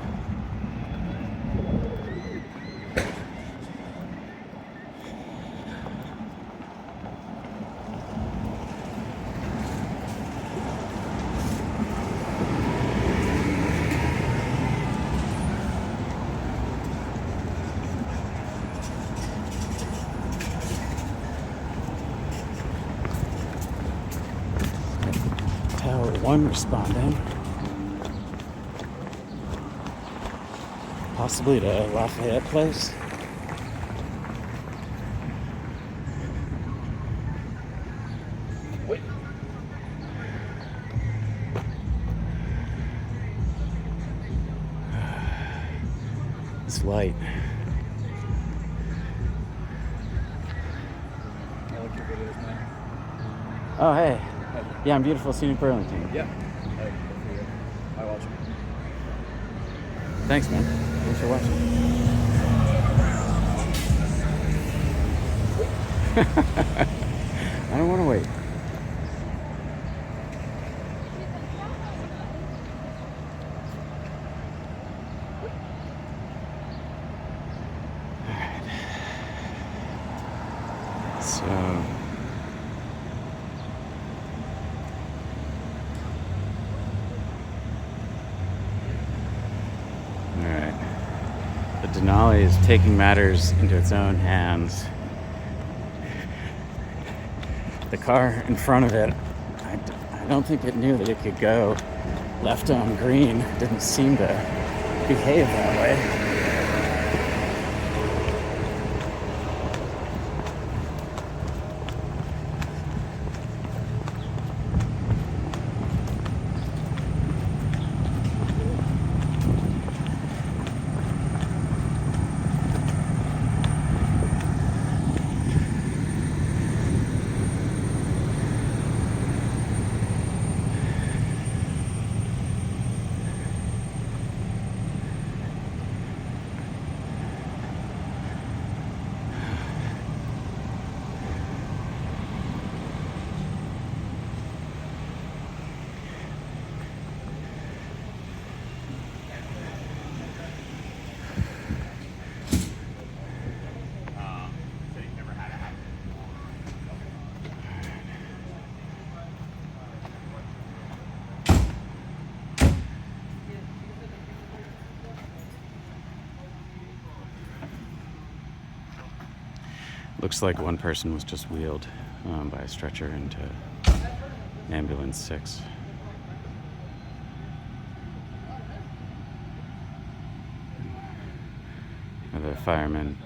Tower 1 responding. Possibly to Lafayette Place. It's light. I like your videos, man. Oh, hey. Yeah, I'm beautiful, scenic Burlington. Yeah. I watch them. Thanks, man. Thanks for watching. I don't want to wait. Alright. So... Alright. The Denali is taking matters into its own hands. The car in front of it, I don't think it knew that it could go left on green. It didn't seem to behave that way. Looks like one person was just wheeled by a stretcher into ambulance 6. The fireman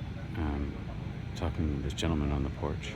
talking to this gentleman on the porch.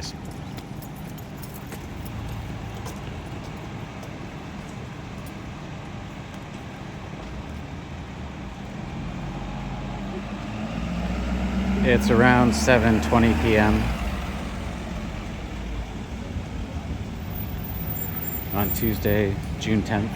guys. It's around 7:20 p.m. on Tuesday, June 10th.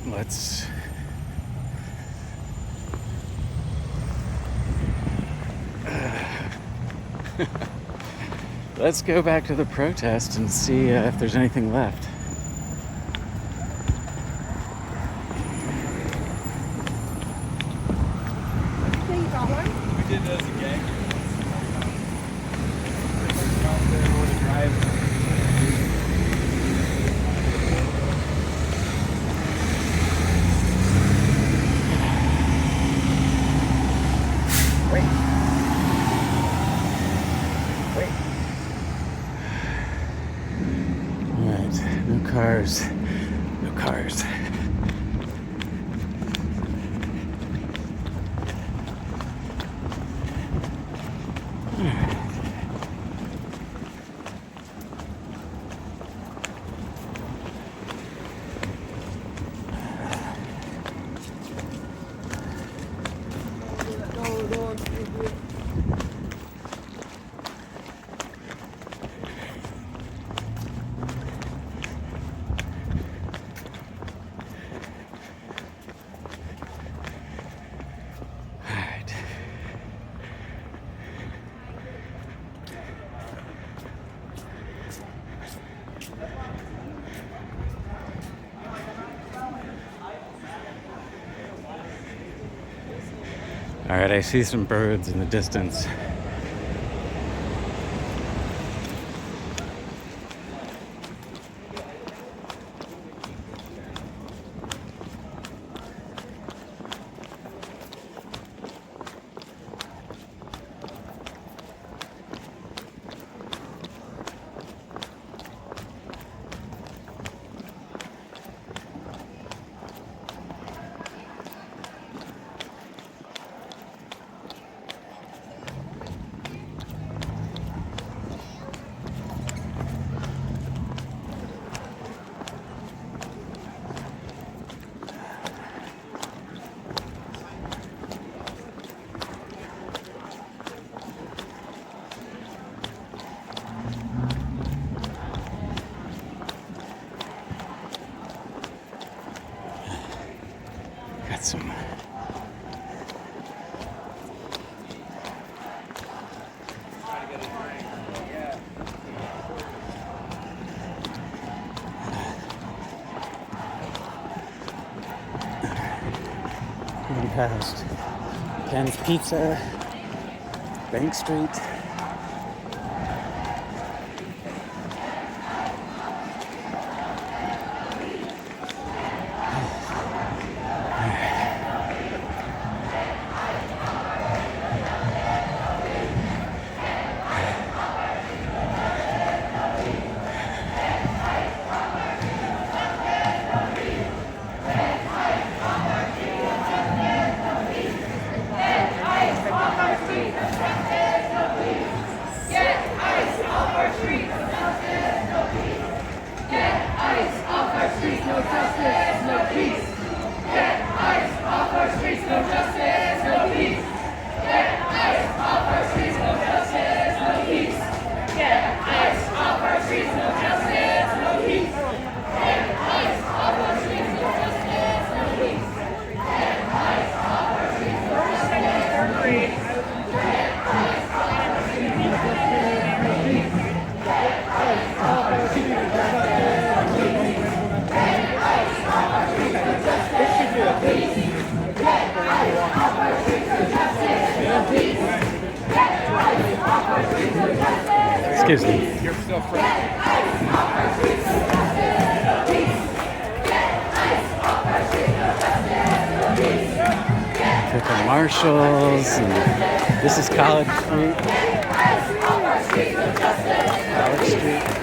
Let's let's go back to the protest and see if there's anything left. We did that as a gang. Alright, no cars. No cars. Alright, I see some birds in the distance. Got some going past Ken's Pizza, Bank Street. Excuse me. You're still friendly. With the Marshalls, and this is College Street. College Street.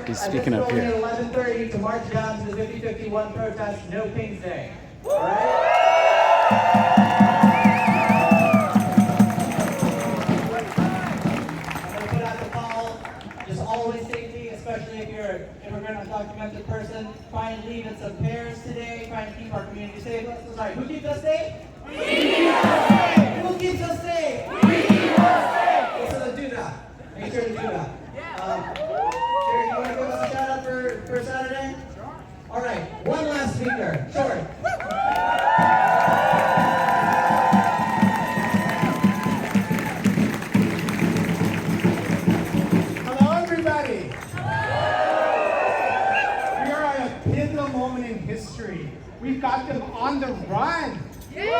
He's speaking up here. At 11:30 to march down to the 5051 protest, No King's Day. All right? I'm going to put out the call. Just always safety, especially if you're an immigrant, undocumented person. Try and leave in some pairs today. Try and keep our community safe. Sorry, who keeps us safe? We keep us safe. Who keeps us safe? We keep us safe. So do that. Make sure to do that. Jerry, you want to give us a shout out for Saturday? Sure. All right, one last speaker. Short. Hello, everybody. We are at a pivotal moment in history. We've got them on the run. Yeah.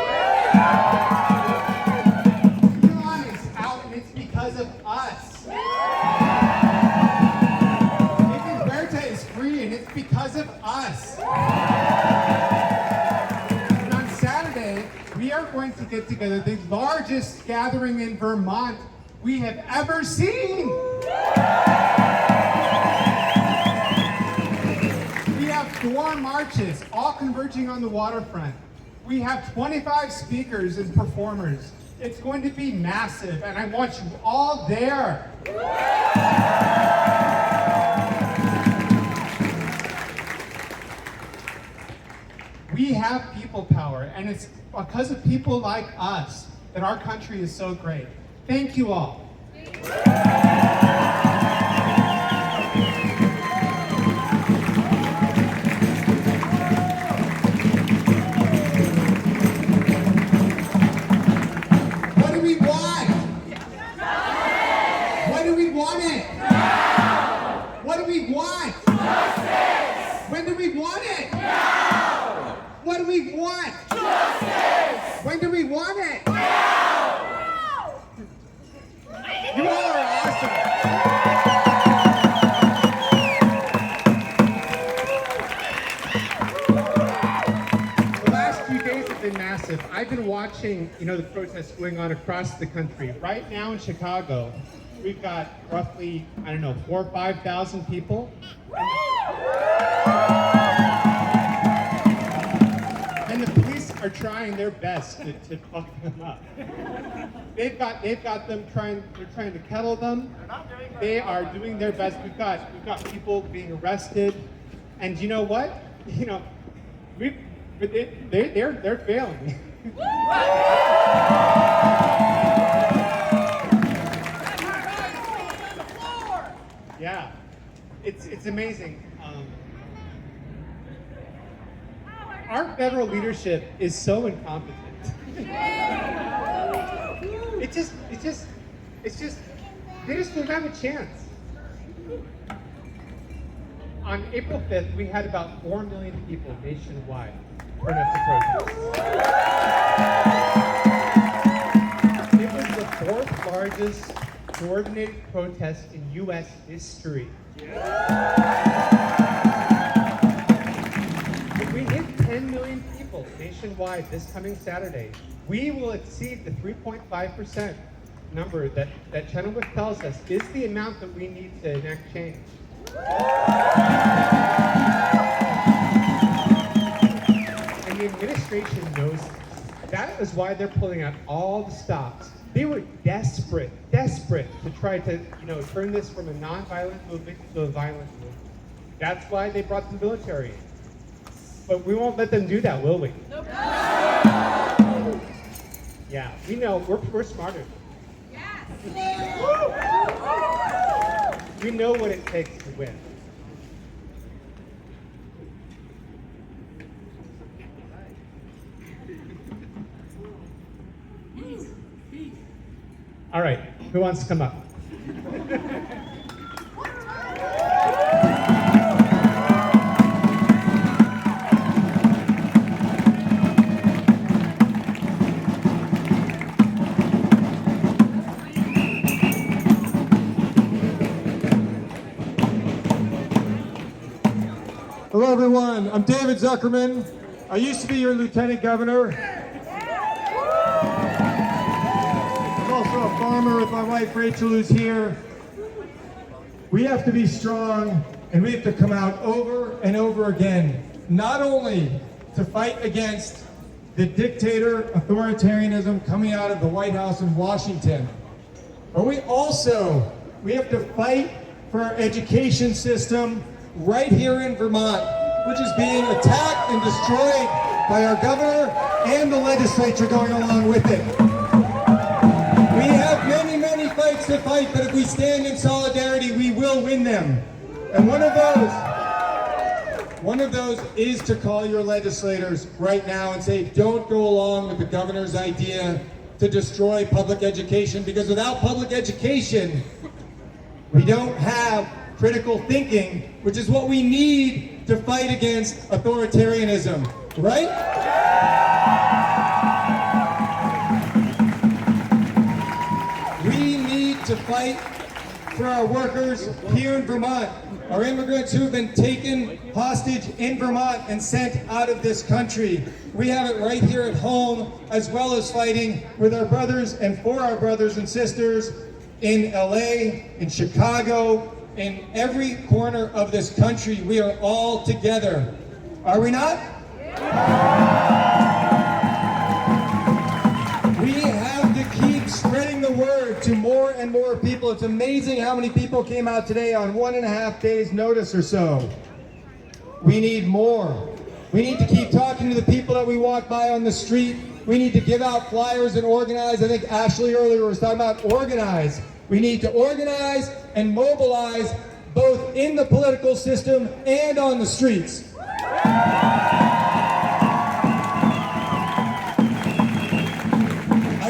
get together, the largest gathering in Vermont we have ever seen. We have 4 marches, all converging on the waterfront. We have 25 speakers and performers. It's going to be massive, and I want you all there. We have people power, and it's because of people like us that our country is so great. Thank you all. What do we want? What do we want it? What do we want? When do we want it? What do we want? Justice! When do we want it? Now! You all are awesome. The last few days have been massive. I've been watching, the protests going on across the country. Right now in Chicago, we've got roughly, 4,000 or 5,000 people. And the police are trying their best to fuck them up. They're trying to kettle them. They are doing their best. We've got people being arrested, and you know what? They're failing. Yeah, it's amazing. Our federal leadership is so incompetent. They just don't have a chance. On April 5th, we had about 4 million people nationwide turn up to protest. It was the 4th largest coordinated protest in U.S. history. If we hit 10 million people nationwide this coming Saturday, we will exceed the 3.5% number that Chenoweth tells us is the amount that we need to enact change. And the administration knows this. That is why they're pulling out all the stops. They were desperate to try to, turn this from a non-violent movement to a violent movement. That's why they brought the military in. But we won't let them do that, will we? Nope. Yeah, we know. We're smarter. Yes. We know what it takes to win. All right, who wants to come up? Hello everyone, I'm David Zuckerman. I used to be your lieutenant governor. I'm also a farmer with my wife Rachel, who's here. We have to be strong and we have to come out over and over again, not only to fight against the dictator authoritarianism coming out of the White House in Washington, but we have to fight for our education system right here in Vermont, which is being attacked and destroyed by our governor and the legislature going along with it. We have many, many fights to fight, but if we stand in solidarity, we will win them. And one of those is to call your legislators right now and say, don't go along with the governor's idea to destroy public education, because without public education, we don't have critical thinking, which is what we need to fight against authoritarianism, right? We need to fight for our workers here in Vermont, our immigrants who have been taken hostage in Vermont and sent out of this country. We have it right here at home, as well as fighting with our brothers and for our brothers and sisters in LA, in Chicago, in every corner of this country. We are all together. Are we not? We have to keep spreading the word to more and more people. It's amazing how many people came out today on 1.5 days notice or so. We need more. We need to keep talking to the people that we walk by on the street. We need to give out flyers and organize. I think Ashley earlier was talking about organize. We need to organize and mobilize both in the political system and on the streets. I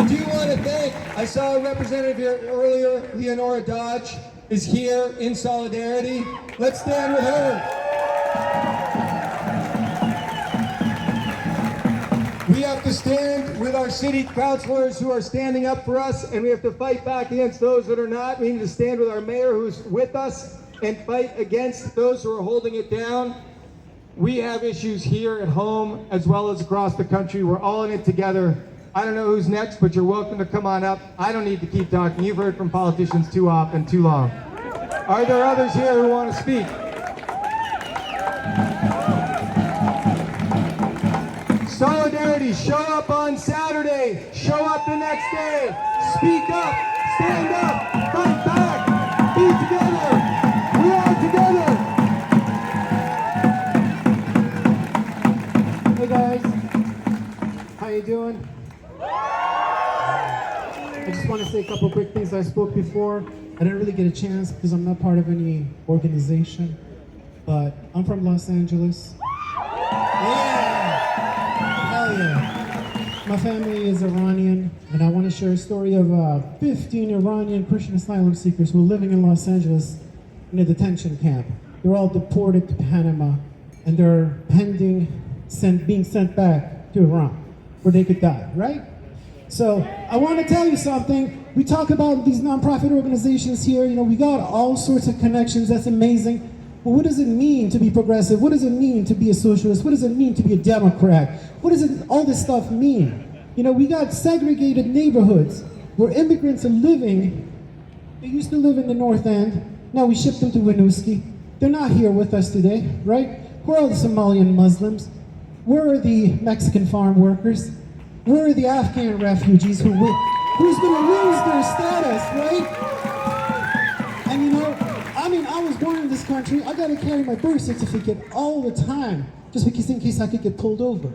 do want to thank, I saw a representative here earlier, Leonora Dodge is here in solidarity. Let's stand with her. We have to stand with our city councilors who are standing up for us, and we have to fight back against those that are not. We need to stand with our mayor who's with us and fight against those who are holding it down. We have issues here at home as well as across the country. We're all in it together. I don't know who's next, but you're welcome to come on up. I don't need to keep talking. You've heard from politicians too often, too long. Are there others here who want to speak? Solidarity, show up on Saturday, show up the next day, speak up, stand up, fight back, be together, we are together. Hey guys, how you doing? I just want to say a couple quick things. I spoke before. I didn't really get a chance because I'm not part of any organization, but I'm from Los Angeles. Yeah! Hell yeah. My family is Iranian, and I want to share a story of 15 Iranian Christian asylum seekers who are living in Los Angeles in a detention camp. They're all deported to Panama, and they're pending being sent back to Iran, where they could die, right? So I want to tell you something. We talk about these nonprofit organizations here. You know, we got all sorts of connections. That's amazing. But what does it mean to be progressive? What does it mean to be a socialist? What does it mean to be a Democrat? What does all this stuff mean? You know, we got segregated neighborhoods where immigrants are living. They used to live in the North End. Now we ship them to Winooski. They're not here with us today, right? Where are the Somalian Muslims? Where are the Mexican farm workers? Where are the Afghan refugees who's going to lose their status, right? And you know, I mean, I was born in this country. I got to carry my birth certificate all the time, just in case I could get pulled over.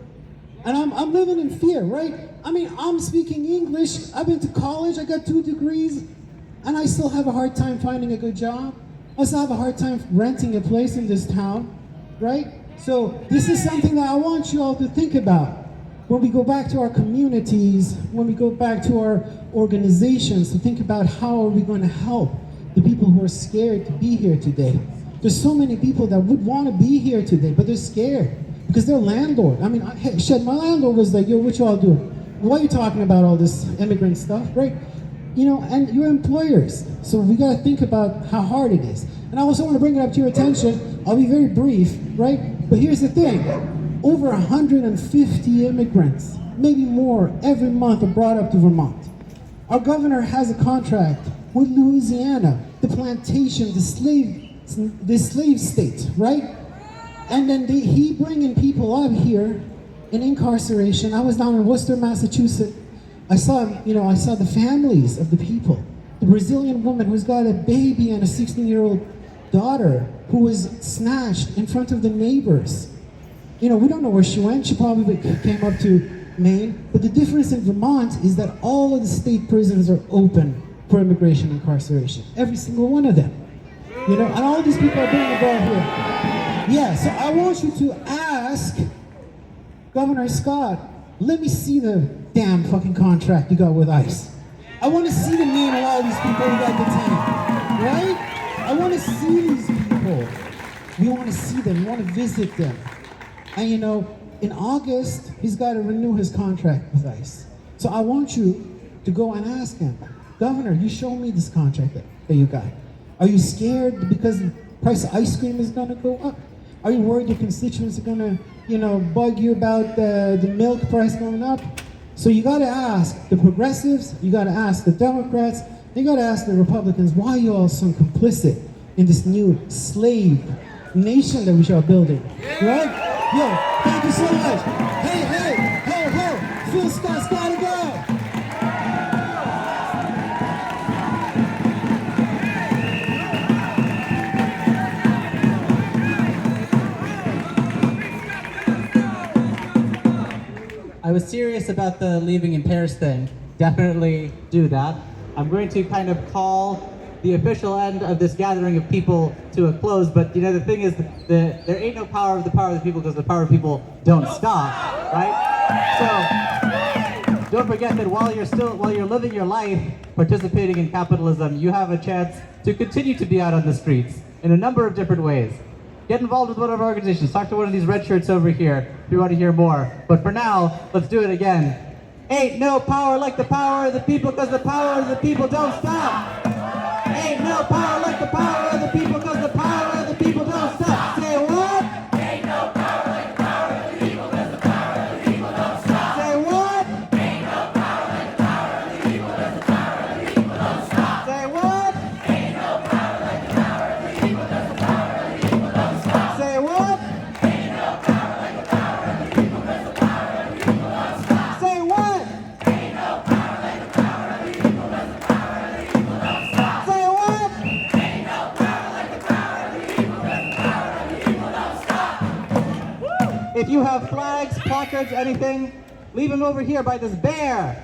And I'm living in fear, right? I mean, I'm speaking English. I've been to college. I got 2 degrees, and I still have a hard time finding a good job. I still have a hard time renting a place in this town, right? So this is something that I want you all to think about. When we go back to our communities, when we go back to our organizations, to think about how are we going to help the people who are scared to be here today. There's so many people that would want to be here today, but they're scared because their landlord. I mean, my landlord was like, yo, what y'all doing? Why are you talking about all this immigrant stuff, right? You know, and your employers. So we got to think about how hard it is. And I also want to bring it up to your attention. I'll be very brief, right? But here's the thing. Over 150 immigrants, maybe more, every month are brought up to Vermont. Our governor has a contract with Louisiana, the plantation, the slave state, right? And then he bringing people up here in incarceration. I was down in Worcester, Massachusetts. I saw the families of the people. The Brazilian woman who's got a baby and a 16-year-old daughter who was snatched in front of the neighbors. You know, we don't know where she went. She probably came up to Maine. But the difference in Vermont is that all of the state prisons are open for immigration incarceration. Every single one of them. You know, and all these people are being brought here. Yeah, so I want you to ask Governor Scott, let me see the damn fucking contract you got with ICE. I want to see the name of all these people who got detained, right? I want to see these people. We want to see them. We want to visit them. And you know, in August, he's got to renew his contract with ICE. So I want you to go and ask him, Governor, you show me this contract that you got. Are you scared because the price of ice cream is going to go up? Are you worried your constituents are going to bug you about the milk price going up. So you got to ask the progressives, you got to ask the Democrats, you got to ask the Republicans, why are you all so complicit in this new slave nation that we are building, right? Yo, thank you so much. Hey, ho, ho, Phil Scott's gotta go. I was serious about the leaving in pairs thing. Definitely do that. I'm going to kind of call the official end of this gathering of people to a close, but the thing is, there ain't no power of the people because the power of people don't stop, right? So don't forget that while you're living your life participating in capitalism, you have a chance to continue to be out on the streets in a number of different ways. Get involved with one of our organizations. Talk to one of these red shirts over here if you want to hear more. But for now, let's do it again. Ain't no power like the power of the people because the power of the people don't stop. Ain't no power like the power of the people because the power of the people don't stop. Say what? Ain't no power like the power of the people because the power of the people don't stop. Say what? Ain't no power like the power of the people because the power of the people don't stop. Say what? Ain't no power like the power of the people because the power of the people don't stop. Say what? Ain't no power like the power of the people because the power of the people don't stop. Say what? Ain't no power like the power of the people because the power of the people don't stop. Say what? Ain't no power like the power of the people because the power of the people don't stop. If you have flags, placards, anything, leave them over here by this bear.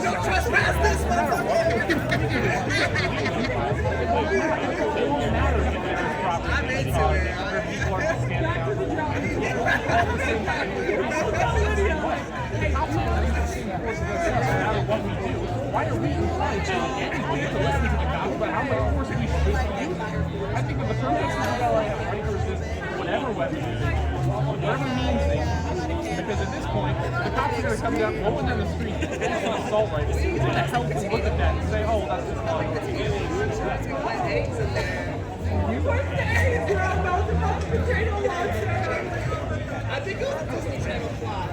Don't trespass this motherfucker! I'm into it. Why are we encouraging people to listen to the gospel about how much force we should use? I think if the protesters in LA have right versus whatever weapon it is, whatever means they use, because at this point, the cops are going to come down, rolling down the street, and it's an assault rifle. Who's going to help us look at that and say, oh, that's just fine? You put eggs, you're about to have potato launcher. I think it was a Disney Channel fly.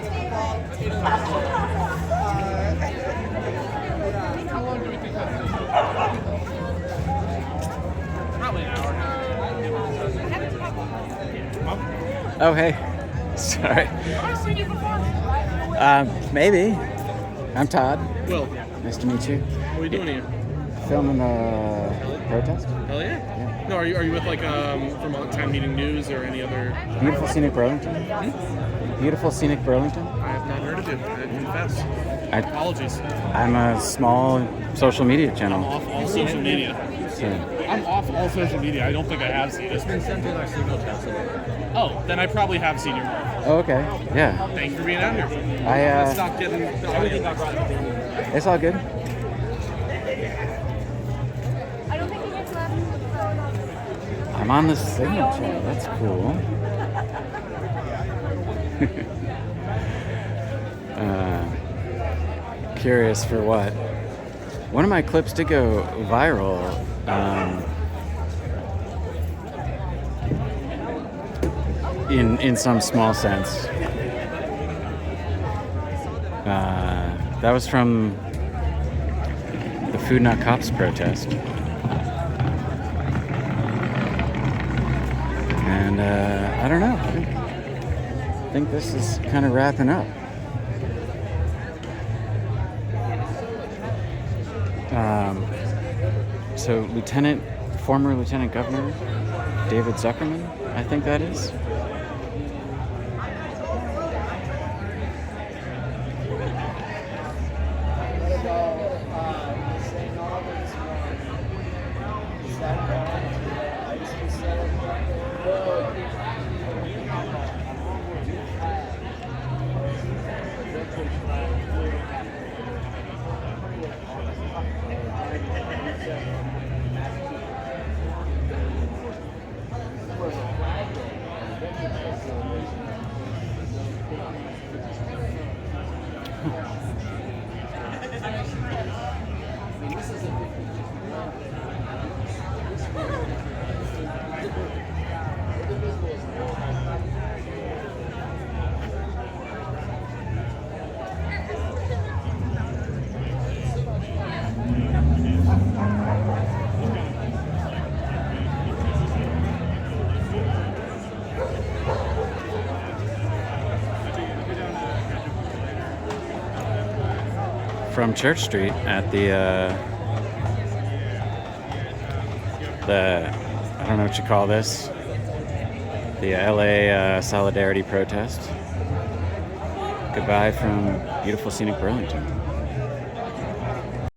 How long do we think that's going to take? Probably an hour. Oh, hey. Sorry. Have I seen you before? Maybe. I'm Todd. Will. Nice to meet you. What are you doing here? Filming a protest. Hell yeah. No, are you with like Vermont Time Meeting News or any other? Beautiful scenic Burlington. Beautiful scenic Burlington. I have not heard of it. I confess. Apologies. I'm a small social media channel. I'm off all social media. I'm off all social media. I don't think I have seen it. It's been sent in our signal test. Oh, then I probably have seen your movie. Oh, okay. Yeah. Thank you for being out here. Let's stop getting everything got brought up. It's all good. I'm on the signal channel. That's cool. Curious for what? One of my clips did go viral. In some small sense. That was from the Food Not Cops protest. And I don't know. I think this is kind of wrapping up. So former Lieutenant Governor David Zuckerman, I think that is. From Church Street at the I don't know what you call this, the LA Solidarity protest. Goodbye from beautiful scenic Burlington.